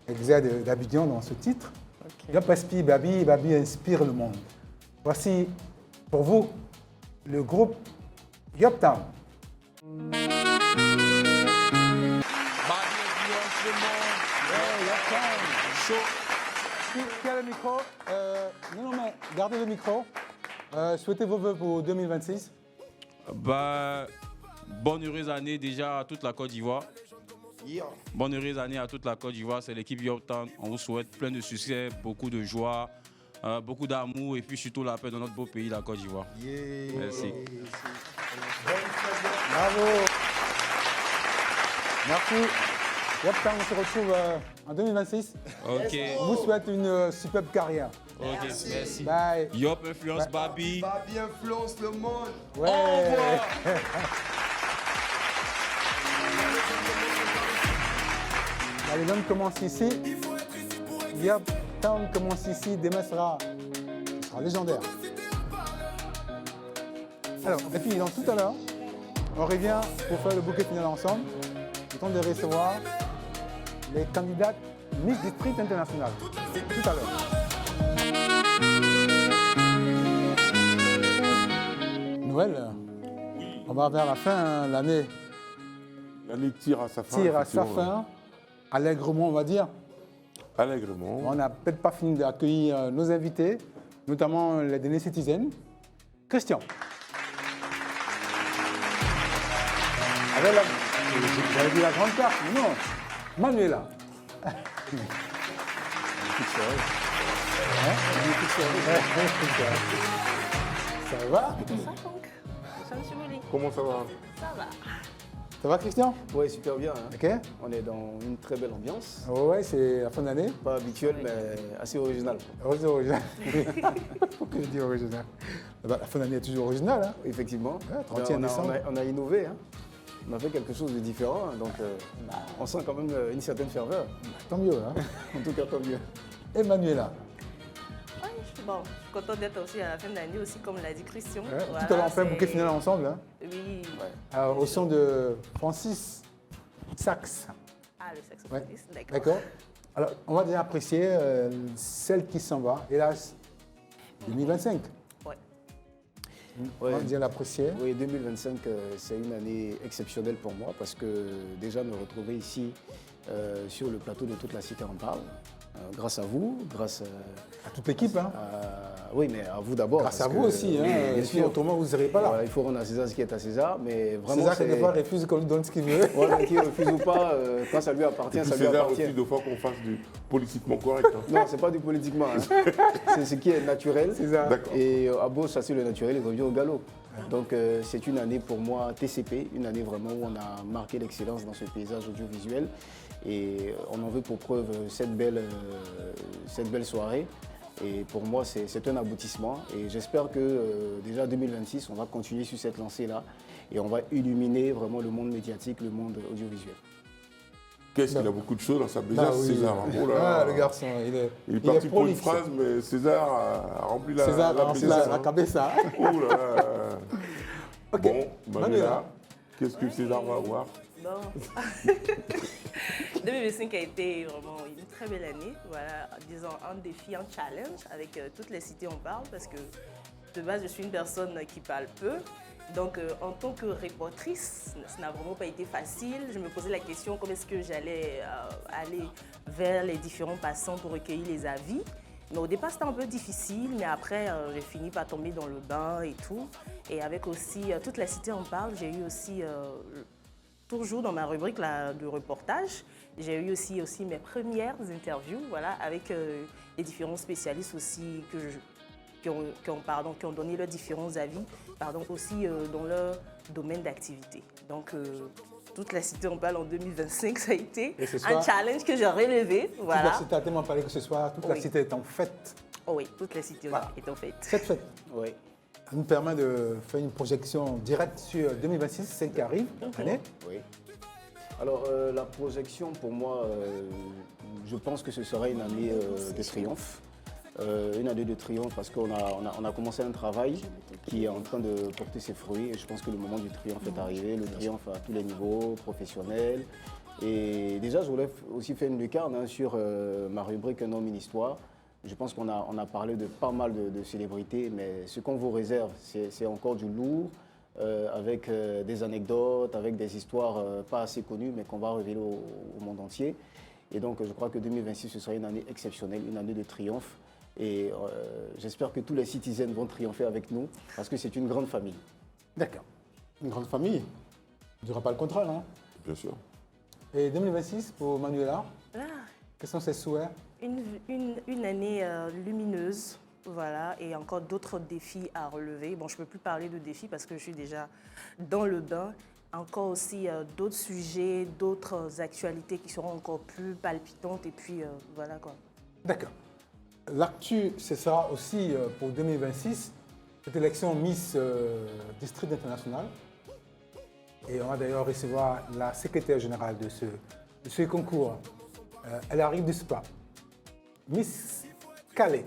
exact d'Abidjan dans ce titre. Okay. Yop inspire Babi, Babi inspire le monde. Voici pour vous le groupe Yop Town. Gardez le micro. Non, mais gardez le micro. Souhaitez vos vœux pour 2026. Bonne heureuse année déjà à toute la Côte d'Ivoire. Yeah. Bonne heureuse année à toute la Côte d'Ivoire. C'est l'équipe Yoptown. On vous souhaite plein de succès, beaucoup de joie, beaucoup d'amour et puis surtout la paix dans notre beau pays, la Côte d'Ivoire. Yeah. Merci. Bravo. Merci. Yoptown, on se retrouve en 2026. Ok. On vous souhaite une superbe carrière. Ok, merci. Bye. Yop influence Babi. Babi influence le monde. Ouais. Au revoir. Allez, l'homme commence ici. Yoptown commence ici. Demain sera légendaire. Alors, et puis donc, tout à l'heure, on revient pour faire le bouquet final ensemble. Le temps de recevoir les candidates Miss District International. Tout à l'heure. Noël, on va vers la fin, l'année. L'année tire à sa fin. Tire à sa fin, allègrement, on va dire. Allègrement. On n'a peut-être pas fini d'accueillir nos invités, notamment les derniers citizens. Christian. Avec j'avais dit la grande carte, mais non. Manuela. Ça va? Comment ça va? Ça va. Ça va, Christian? Oui, super bien. Hein. Ok. On est dans une très belle ambiance. Ouais, c'est la fin d'année. Pas habituel, mais assez original. Original. Pourquoi je dis original? La fin d'année est toujours originale. Hein. Effectivement. Ouais, 31 décembre. On a innové. Hein. On a fait quelque chose de différent. Hein. Donc, on sent quand même une certaine ferveur. Tant mieux. Hein. En tout cas, tant mieux. Emmanuela. Bon, je suis contente d'être aussi à la fin d'année, aussi comme l'a dit Christian. Ouais, voilà, tout à l'heure, on fait un bouquet final ensemble. Hein. Oui. Alors, au son de Francis Sax. Ah, le saxophoniste, d'accord. D'accord. Alors, on va déjà apprécier celle qui s'en va, hélas, 2025. Ouais. On va déjà l'apprécier. Oui, 2025, c'est une année exceptionnelle pour moi parce que déjà me retrouver ici sur le plateau de Toute la Cité en parle. Grâce à vous, grâce à toute l'équipe. Hein. Oui, mais à vous d'abord. Grâce à vous aussi. Hein. Bien sûr, autrement, vous ne serez pas là. Voilà, il faut rendre à César ce qui est à César. Mais vraiment, César, quelquefois, refuse qu'on lui donne ce qu'il veut. Voilà, qu'il refuse ou pas, quand ça lui appartient, ça lui appartient. César refuse de fois qu'on fasse du politiquement correct. Hein. Non, c'est pas du politiquement. Hein. C'est ce qui est naturel. Et à beau chasser le naturel, il revient au galop. Donc, c'est une année pour moi TCP, une année vraiment où on a marqué l'excellence dans ce paysage audiovisuel. Et on en veut pour preuve cette belle soirée. Et pour moi, c'est un aboutissement. Et j'espère que déjà 2026, on va continuer sur cette lancée-là. Et on va illuminer vraiment le monde médiatique, le monde audiovisuel. Qu'est-ce qu'il a beaucoup de choses dans sa besace, oui. César. Oh là, le garçon, il est parti pour une prolixe. phrase, mais César a rempli la César a rempli la besace. cabeza. Oh là là. Okay. Bon, Manuela, qu'est-ce que César va avoir? Bon. 2025 a été vraiment une très belle année. Voilà, disons un défi, un challenge avec toutes les cités on parle parce que de base je suis une personne qui parle peu. Donc en tant que reportrice, ça n'a vraiment pas été facile. Je me posais la question comment est-ce que j'allais aller vers les différents passants pour recueillir les avis. Mais au départ, c'était un peu difficile, mais après, j'ai fini par tomber dans le bain et tout. Et avec aussi toute la cité en parle, j'ai eu aussi, toujours dans ma rubrique de reportage, j'ai eu aussi mes premières interviews, voilà, avec les différents spécialistes aussi qui ont donné leurs différents avis, aussi dans leur domaine d'activité. Donc, toute la cité en parle en 2025, ça a été un challenge que j'ai relevé. Voilà. Toute la cité a tellement parlé que ce soir, toute la cité est en fête. Oh oui, toute la cité est en fête. Cette fête. Oui. Ça nous permet de faire une projection directe sur 2026, celle qui arrive, année. Oui. Alors, la projection, pour moi, je pense que ce sera une année de triomphe. Une année de triomphe parce qu'on a commencé un travail qui est en train de porter ses fruits et je pense que le moment du triomphe est arrivé, le triomphe à tous les niveaux, professionnels. Et déjà, je voulais aussi faire une lucarne sur ma rubrique Un homme, une histoire. Je pense qu'on a parlé de pas mal de célébrités, mais ce qu'on vous réserve, c'est encore du lourd, avec des anecdotes, avec des histoires pas assez connues, mais qu'on va révéler au monde entier. Et donc, je crois que 2026, ce sera une année exceptionnelle, une année de triomphe. Et j'espère que tous les citizens vont triompher avec nous parce que c'est une grande famille. D'accord. Une grande famille. On ne dira pas le contraire, hein? Bien sûr. Et 2026 pour Manuela, quels sont ses souhaits? Une année lumineuse, voilà, et encore d'autres défis à relever. Bon, je ne peux plus parler de défis parce que je suis déjà dans le bain. Encore aussi d'autres sujets, d'autres actualités qui seront encore plus palpitantes et puis voilà quoi. D'accord. L'actu, ce sera aussi pour 2026, cette élection Miss District International. Et on va d'ailleurs recevoir la secrétaire générale de ce concours. Elle arrive du SPA. Miss Calais.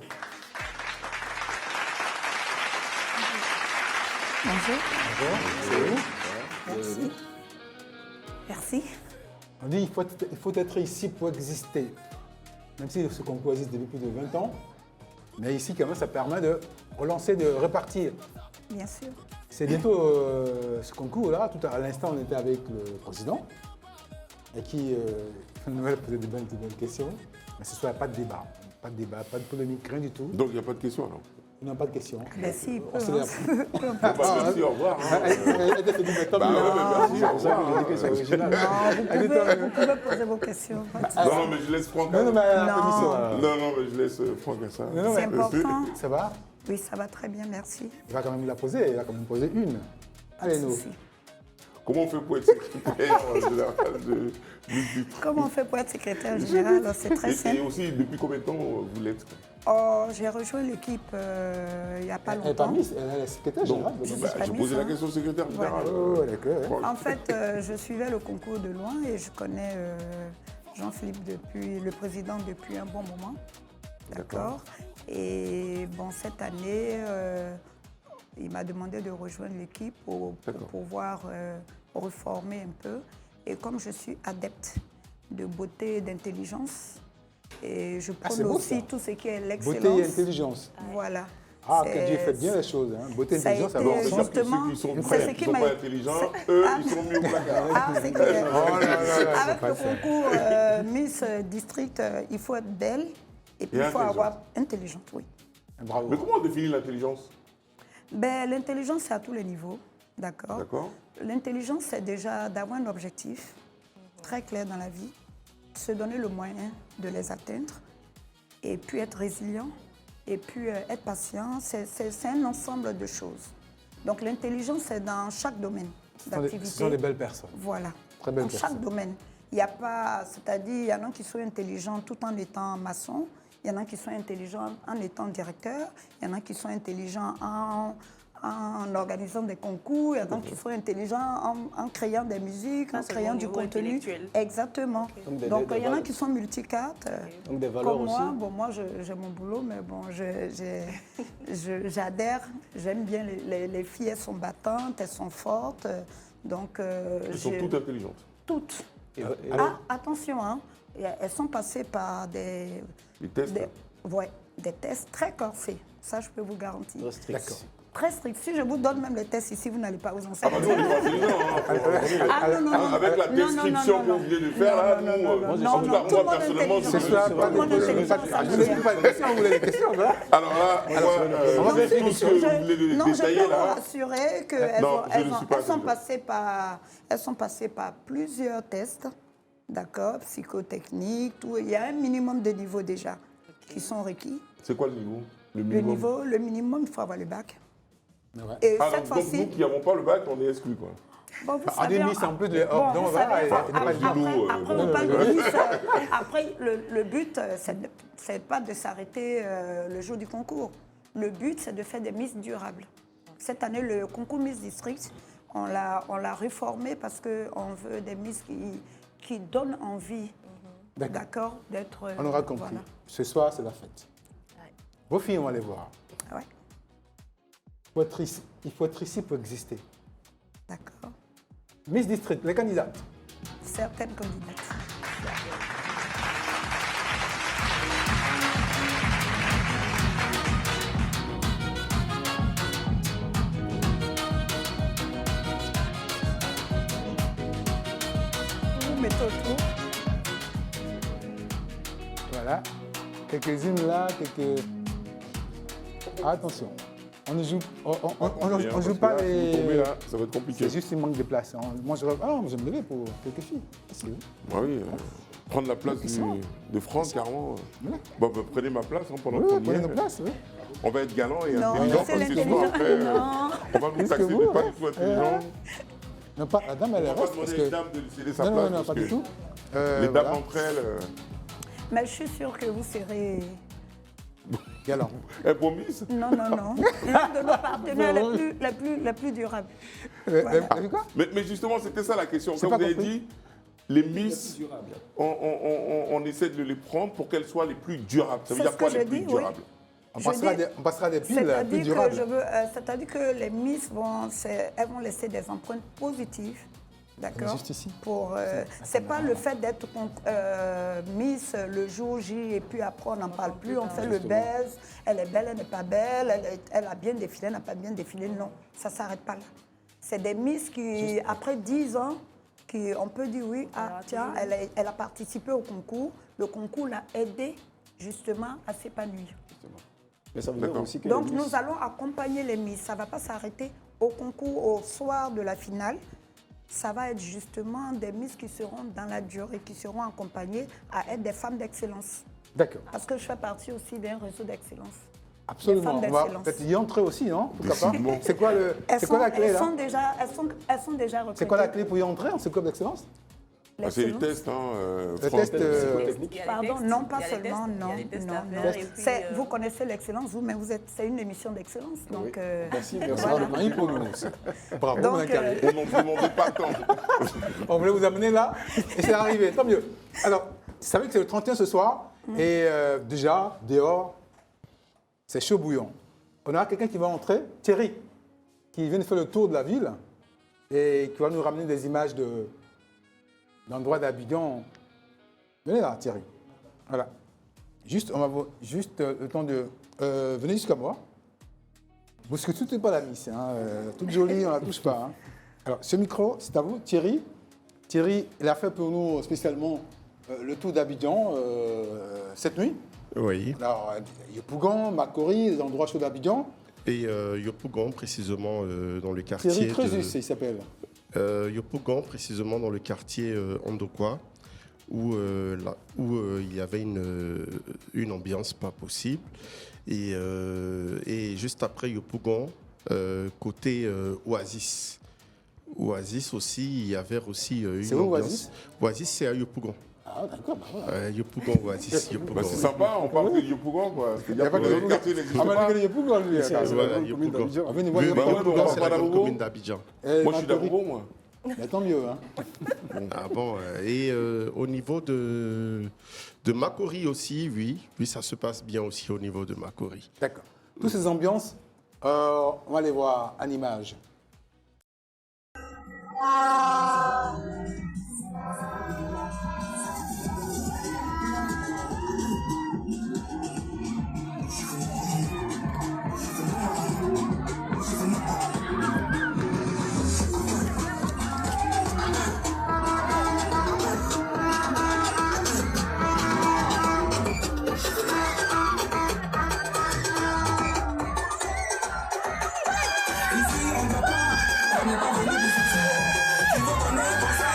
Bonjour. Bonjour. C'est vous? Merci. Merci. On dit qu'il faut être ici pour exister. Même si ce concours existe depuis plus de 20 ans. Mais ici, quand même, ça permet de relancer, de repartir. Bien sûr. C'est bientôt ce concours-là. Tout à l'instant, on était avec le président et qui nous a posé de bonnes questions. Mais ce soir, pas de débat. Pas de débat, pas de polémique, rien du tout. Donc, il n'y a pas de questions alors? Non, pas de questions. Ben si, merci, au revoir. Elle était dit, mais tant mieux. Merci, au revoir. Vous pouvez poser vos questions. Non, mais je laisse Franck. Non, mais je laisse Franck à ça. C'est important. Ça va? Oui, ça va très bien, merci. Il va quand même la poser, il va quand même poser une. Allez, nous. Comment on fait pour être secrétaire général de Miss? Comment on fait pour être secrétaire général? C'est très simple. Et aussi, depuis combien de temps vous l'êtes? J'ai rejoint l'équipe il n'y a pas longtemps. Elle n'est pas Miss, elle est secrétaire générale. Je posais la question au secrétaire général. Oh, d'accord. En fait, je suivais le concours de loin et je connais Jean-Philippe le président depuis un bon moment. D'accord. Et bon, cette année, il m'a demandé de rejoindre l'équipe pour pouvoir reformer un peu. Et comme je suis adepte de beauté et d'intelligence, et je prône aussi tout ce qui est l'excellence. Beauté et intelligence. Voilà. Ah, que Dieu fait bien les choses. Hein. Beauté et intelligence, ça va justement, ceux qui sont pas intelligents, eux, ils sont mis au placard. Ah, c'est clair. Avec le concours Miss District, il faut être belle et puis il faut avoir intelligente, oui. Bravo. Mais comment on définit l'intelligence? Ben, l'intelligence, c'est à tous les niveaux, d'accord. L'intelligence, c'est déjà d'avoir un objectif très clair dans la vie, se donner le moyen de les atteindre, et puis être résilient, et puis être patient. C'est un ensemble de choses. Donc l'intelligence, c'est dans chaque domaine d'activité. Ce sont des belles personnes. Voilà, très belles dans personnes. chaque domaine. Il n'y a pas, c'est-à-dire, il y en a qui sont intelligents tout en étant maçon, il y en a qui sont intelligents en étant directeur, il y en a qui sont intelligents en organisant des concours, il y en a qui sont intelligents en créant des musiques, en créant du contenu. Exactement. Donc il y en a qui sont multicartes. Donc des valeurs comme moi, aussi. bon, moi j'ai mon boulot, mais bon, j'adhère, j'aime bien les filles, elles sont battantes, elles sont fortes. Donc, elles sont toutes intelligentes. Toutes. Attention, hein, elles sont passées par des tests. Des tests très corsés. Ça, je peux vous garantir. D'accord. Très strict. Si je vous donne même les tests ici, vous n'allez pas vous en Ah sortir. bah non, non. Avec la description que vous venez de faire, là, nous, en tout cas, moi, personnellement, je suis pas de questions, vous voulez des questions, voilà. Alors là, tout ce que vous voulez détailler, là... Non, je peux vous rassurer qu'elles sont passées par plusieurs tests, d'accord, psychotechniques, tout. Il y a un minimum de niveaux déjà qui sont requis. C'est quoi le niveau? Le minimum, il faut avoir le bac. Ouais. Et donc cette fois-ci, nous qui n'avons pas le bac, on est exclus, quoi. Bon, vous savez, en plus de après, le but, c'est pas de s'arrêter le jour du concours. Le but, c'est de faire des Miss durables. Cette année, le concours Miss District, on l'a réformé parce qu'on veut des Miss qui donnent envie, d'accord, d'être... On aura compris. Voilà. Ce soir, c'est la fête. Vos filles, on va les voir. Ouais. Il faut être ici pour exister. D'accord. Miss District, les candidates. Certaines candidates. Vous mettez autour. Voilà. Quelques-unes là, quelques... Attention. On ne joue, on joue parce pas que là, si les... vous tombez là, ça va être compliqué. C'est juste qu'il manque de place. Moi, je vais me lever pour quelques filles. C'est où? Bah oui, prendre la place de Franck, carrément. Bon, bah, prenez ma place pendant Oui, qu'on y prenez est. nos places, oui. On va être galant et Non, intelligent parce que sinon après, on va nous taxer de pas du tout intelligent. Non, pas, la dame, elle On va reste. demander parce aux que... dames de céder sa non, place. non, parce pas que du tout. Les dames entre elles. Mais je suis sûre que vous serez... Galant. Elle promise? Non, non, non. L'un de nos partenaires les plus durables. Voilà. Mais justement, c'était ça la question. Comme vous avez dit, les Miss, on essaie de les prendre pour qu'elles soient les plus durables. Ça veut dire quoi les plus durables? On passera des piles plus durables. C'est-à-dire que les Miss elles vont laisser des empreintes positives. D'accord. Juste ici. C'est pas le fait d'être Miss le jour J et puis après on n'en parle plus, on fait le baise. Elle est belle, elle n'est pas belle, elle a bien défilé, elle n'a pas bien défilé. Non, ça ne s'arrête pas là. C'est des Miss qui, après 10 ans, on peut dire oui, tiens, elle a participé au concours. Le concours l'a aidé justement à s'épanouir. Mais ça veut dire aussi que donc nous allons accompagner les Miss. Ça ne va pas s'arrêter au concours, au soir de la finale. Ça va être justement des Miss qui seront dans la durée, qui seront accompagnées à être des femmes d'excellence. D'accord. Parce que je fais partie aussi d'un réseau d'excellence. Absolument. On va peut-être y entrer aussi, non? Pourquoi pas? C'est quoi la clé là? Elles sont déjà recrutées. C'est quoi la clé pour y entrer en ce club d'excellence? C'est les tests, Les tests pardon, non, pas seulement, non. Vous connaissez l'excellence, vous, mais c'est une émission d'excellence. Donc, merci, voilà. Pour nous aussi. Bravo, donc, on n'en demandait pas tant. On voulait vous amener là, et c'est arrivé, tant mieux. Alors, vous savez que c'est le 31 ce soir, et déjà, dehors, c'est chaud bouillant. On aura quelqu'un qui va entrer, Thierry, qui vient de faire le tour de la ville, et qui va nous ramener des images d'endroits d'Abidjan. Venez là, Thierry. Voilà. Juste le temps de... venez jusqu'à moi. Parce que tout n'est pas la Miss. Toute jolie, on ne la touche pas. Alors, ce micro, c'est à vous, Thierry. Thierry, il a fait pour nous spécialement le tour d'Abidjan cette nuit. Oui. Alors, Yopougon, Makori, les endroits chauds d'Abidjan. Et Yopougon, précisément dans le quartier... Thierry Crésus, il s'appelle. Yopougon, précisément dans le quartier Ondokwa, où il y avait une ambiance pas possible. Et juste après Yopougon, côté Oasis. Oasis aussi, il y avait aussi une ambiance. C'est où Oasis? Oasis, c'est à Yopougon. Ah, d'accord. Yopougon, Oasis, Yopougon. C'est sympa, on parle de Yopougon, quoi. Il n'y a pas de autre quartier n'existe pas. Yopougon, lui. Voilà, Yopougon. C'est la grande commune d'Abidjan. Moi, je suis d'Abidjan, moi. Mais tant mieux. Ah bon, et au niveau de Makori aussi, oui, ça se passe bien aussi au niveau de Makori. D'accord. Toutes ces ambiances, on va les voir en image. Ici on ne peut pas, on n'est pas venu discuter. Tu veux connaître ça?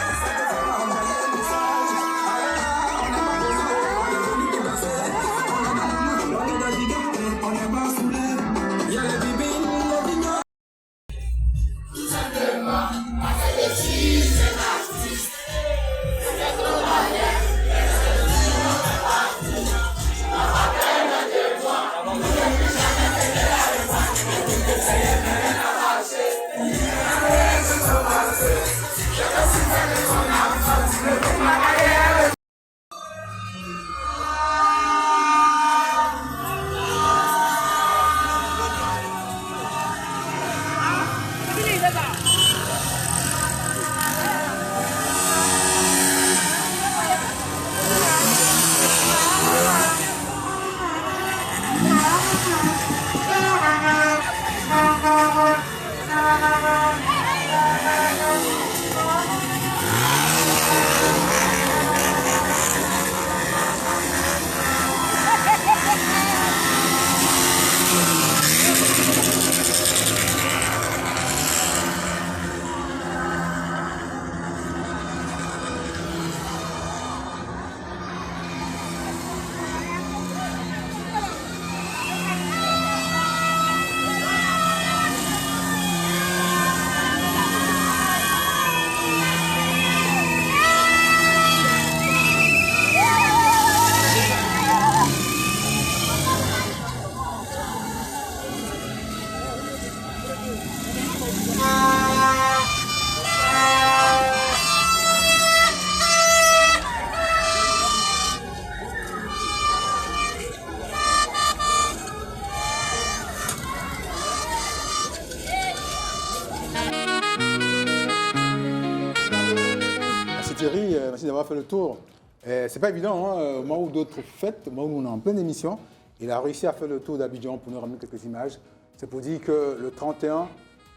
Merci d'avoir fait le tour. C'est pas évident, hein, au moment où d'autres fêtes, au moment où on est en pleine émission, il a réussi à faire le tour d'Abidjan pour nous ramener quelques images. C'est pour dire que le 31,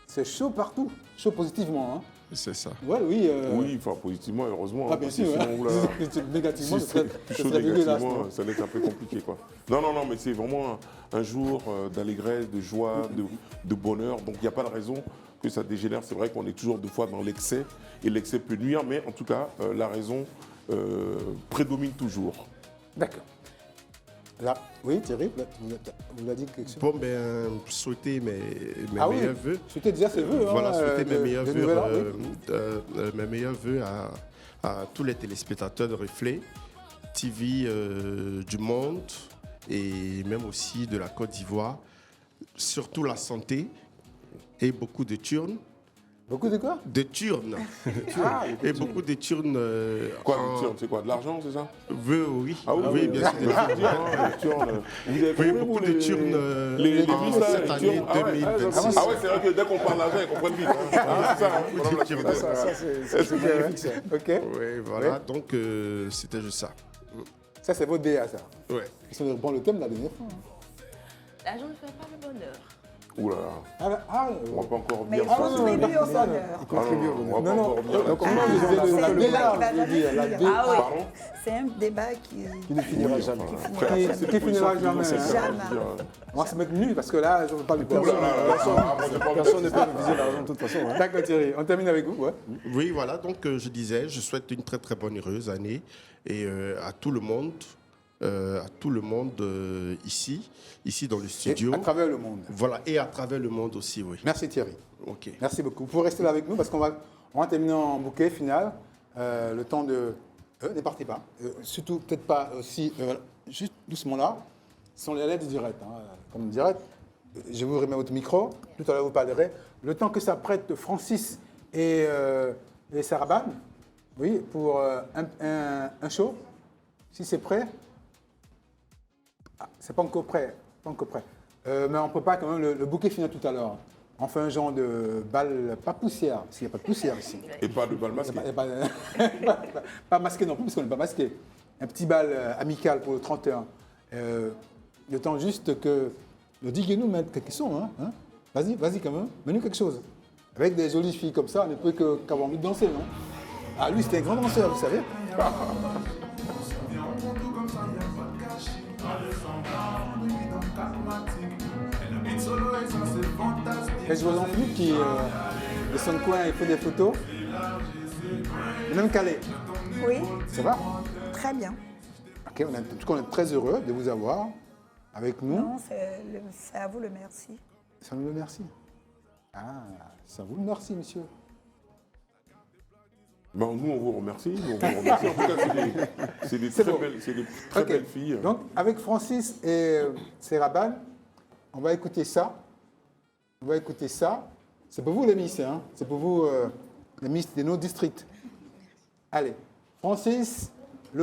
c'est chaud partout, chaud positivement. Hein. C'est ça. Ouais, oui. Oui, enfin positivement, heureusement. Ah, bien sûr. Négativement, si c'est chaud négativement, ça va être un peu compliqué. Quoi. Non, mais c'est vraiment un jour d'allégresse, de joie, de bonheur. Donc il n'y a pas de raison que ça dégénère. C'est vrai qu'on est toujours deux fois dans l'excès et l'excès peut nuire, mais en tout cas, la raison prédomine toujours. D'accord. Là, oui, Thierry, vous l'avez dit quelque chose. Bon, souhaiter mes meilleurs vœux. Souhaiter déjà ses vœux. Voilà, souhaiter mes mes meilleurs vœux à tous les téléspectateurs de Reflet TV du monde et même aussi de la Côte d'Ivoire. Surtout la santé et beaucoup de turnes. Beaucoup de quoi? De turnes. Et beaucoup de turnes. Quoi, de turnes? C'est quoi? De l'argent, c'est ça? Oui. Ah oui, bien sûr. Vous avez fait beaucoup de turnes cette année 2026. Ah ouais, c'est vrai que dès qu'on parle d'argent, ils comprennent vite. C'est magnifique, ça. OK. Oui, voilà. Donc, c'était juste ça. Ça, c'est votre DA, ça. Ouais. Ils ont le thème de la dernière fois. L'argent ne fait pas le bonheur. Ouh là là. On va pas encore revenir. Mais il contribue au bonheur. Il contribue au bonheur. On va pas encore revenir. Donc, comment vous disiez c'est un débat qui va le jamais finir. Pardon? C'est un débat qui ne finira jamais. Qui finira jamais. On va se mettre nu parce que là, je ne veux pas le faire. Personne ne peut viser l'argent de toute façon. D'accord, Thierry. On termine avec vous. Oui, voilà. Donc, je disais, je souhaite une très, très bonne, heureuse année et à tout le monde. Ici dans le studio. Et à travers le monde. Voilà, et à travers le monde aussi, oui. Merci Thierry. Ok. Merci beaucoup. Vous pouvez rester là avec nous parce qu'on va terminer en bouquet final. Le temps de... ne partez pas. Surtout, peut-être pas aussi... juste doucement là. Ce sont les lettres directes. Comme direct, je vous remets votre micro. Tout à l'heure, vous parlerez. Le temps que ça prête Francis et Saraban, oui, pour un show. Si c'est prêt... c'est pas encore prêt. Mais on prépare quand même le bouquet final tout à l'heure. On fait un genre de balle, pas poussière, parce qu'il n'y a pas de poussière ici. Et pas de balle masquée. Pas masqué non plus, parce qu'on n'est pas masqué. Un petit bal amical pour le 31. Le temps juste que le Diguez-nous mette quelque chose. Hein. Vas-y quand même, mets-nous quelque chose. Avec des jolies filles comme ça, on ne peut qu'avoir envie de danser, non? Ah, lui, c'était un grand danseur, vous savez. Et je vois Jean-Philippe qui, de son coin, il fait des photos. Et même Calais. Oui. Ça va? Très bien. Ok, en tout cas, on est très heureux de vous avoir avec nous. Non, c'est à vous le merci. C'est à nous le merci. Ah, c'est à vous le merci, monsieur. Ben, nous, on vous remercie. En tout cas, c'est des très belles filles. Donc, avec Francis et Saraban, on va écouter ça. C'est pour vous, les Miss. Hein? C'est pour vous, les Miss de nos districts. Allez, Francis, le...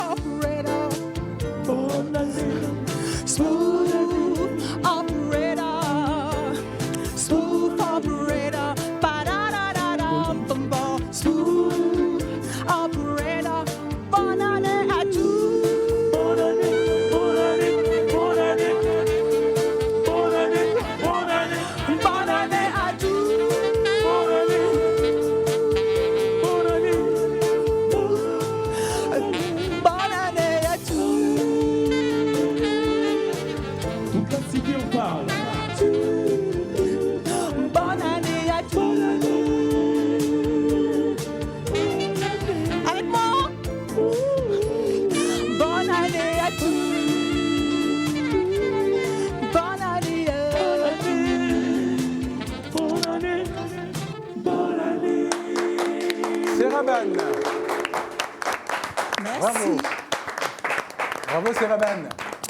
Bravo Saraban.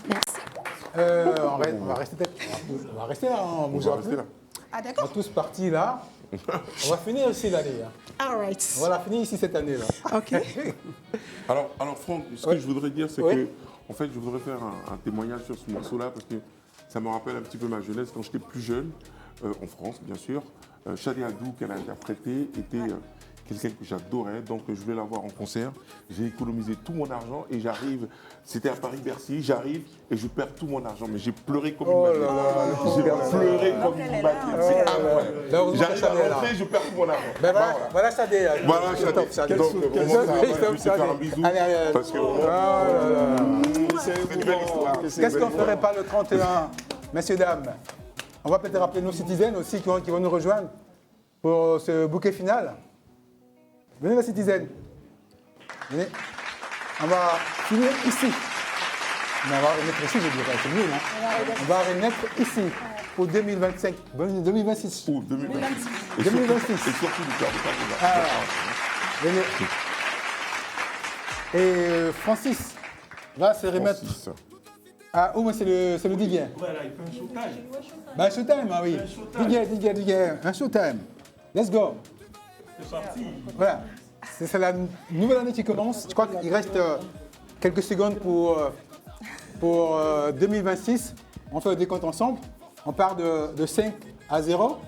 Merci. On va rester là, on bougera plus. Ah d'accord. On est tous partis là. On va finir aussi l'année. All right. On va la finir ici cette année là. Ok. Alors Franck, ce que je voudrais dire, c'est que, en fait, je voudrais faire un témoignage sur ce morceau-là parce que ça me rappelle un petit peu ma jeunesse quand j'étais plus jeune, en France, bien sûr. Chadi Adou, qu'elle a interprété, était quelqu'un que j'adorais, donc je voulais la voir en concert. J'ai économisé tout mon argent et j'arrive, c'était à Paris-Bercy, j'arrive et je perds tout mon argent. Mais j'ai pleuré comme une madeleine. J'ai pleuré comme une madeleine, c'est incroyable. J'arrive à rentrer, je perds tout mon argent. Ben voilà Sadé. Voilà Sadé. Donc vraiment, je vais faire un bisou. Parce que c'est une belle histoire. Qu'est-ce qu'on ne ferait pas le 31, messieurs, dames? On va peut-être rappeler nos citizens aussi qui vont nous rejoindre pour ce bouquet final. Venez la citizen. Venez. On va finir ici. Mais on va remettre ici, je dirais, c'est mieux, non? On va remettre ici pour 2025. 2026. Pour 2026. 2026. Et surtout du cœur de Venez. Et Francis va se remettre. Ah, oh, mais c'est le DJ. Voilà, il fait un showtime. Bah, showtime, ah oui. DJ, un showtime. Let's go. C'est parti. Voilà. C'est la nouvelle année qui commence. Je crois qu'il reste quelques secondes pour 2026. On fait le décompte ensemble. On part de 5 à 0.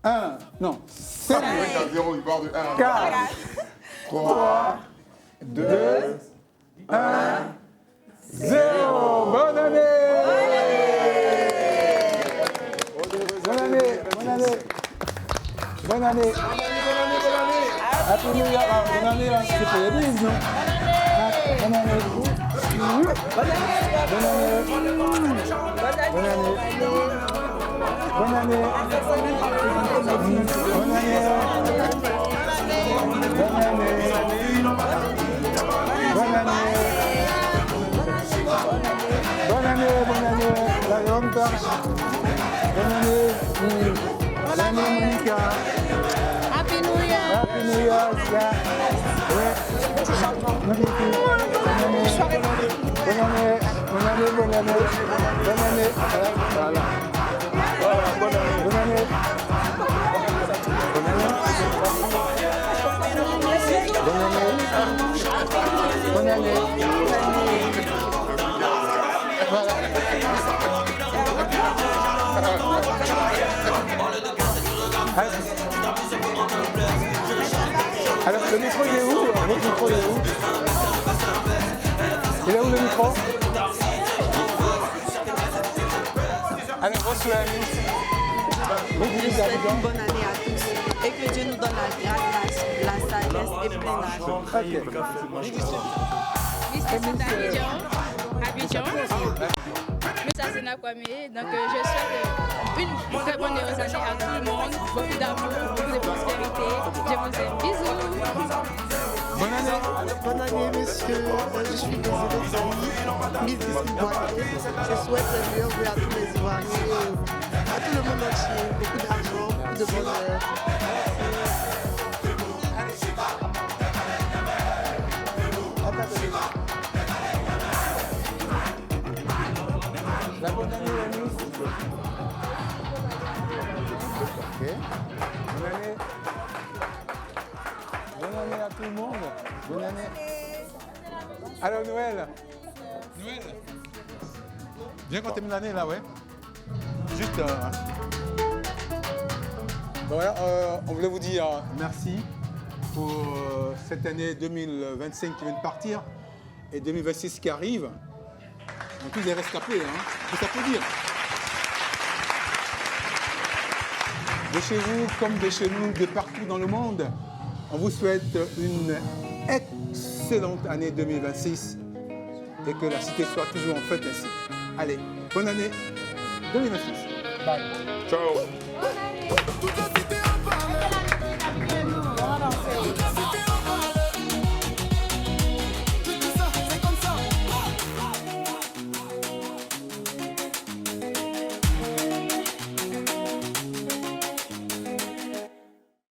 1, non, 5 à 0, il part de 1 à 4, 3, 2, 1, 0. Bonne année! Bonne année! Bonne année! Bonne année! Happy New Year! Bonne année! C'est pas les bises, non? Bonne année! Bonne année! Bonne année! Bonne année! Bonne année! Bonne année, la grande tâche. Bonne année, bonne année, Monica. Happy New Year. Happy New Year, yeah. Ouais. Magnifique. Bonne année, bonne année, bonne année, bonne année. Bonne année. Voilà. Voilà, bonne année. Bonne année. Bonne année. Bonne année. Bonne année. Voilà. Alors, le micro, il est où? Votre micro, il est où? Il est où le micro? Alors, reçois la ministre. Je souhaite une bonne année à tous et que Dieu nous donne la grâce, la sagesse et plein d'âge. Abidjan. Ça c'est Nakwame. Donc je souhaite une très bonne heureuse année à tout le monde. Beaucoup d'amour, beaucoup de prospérité. Je vous aime. Bisous. Bonne année. Bonne année, monsieur. Je suis désolée de saluer. Miss District Boisé. Je souhaite le meilleur vœu à tous les Ivoiriens et à tout le monde entier. Beaucoup d'argent, beaucoup de bonheur. La bonne année, la Miss. Ok. Bonne année. Bonne année à tout le monde. Bonne année. Alors, Noël. Noël. Viens quand termine l'année, là, ouais. Juste. Bon, voilà, on voulait vous dire merci pour cette année 2025 qui vient de partir et 2026 qui arrive. On tous les rescapés, hein. Faut s'applaudir. De chez vous comme de chez nous, de partout dans le monde, on vous souhaite une excellente année 2026 et que la cité soit toujours en fête ainsi. Allez, bonne année 2026. Bye. Ciao. Bonne année.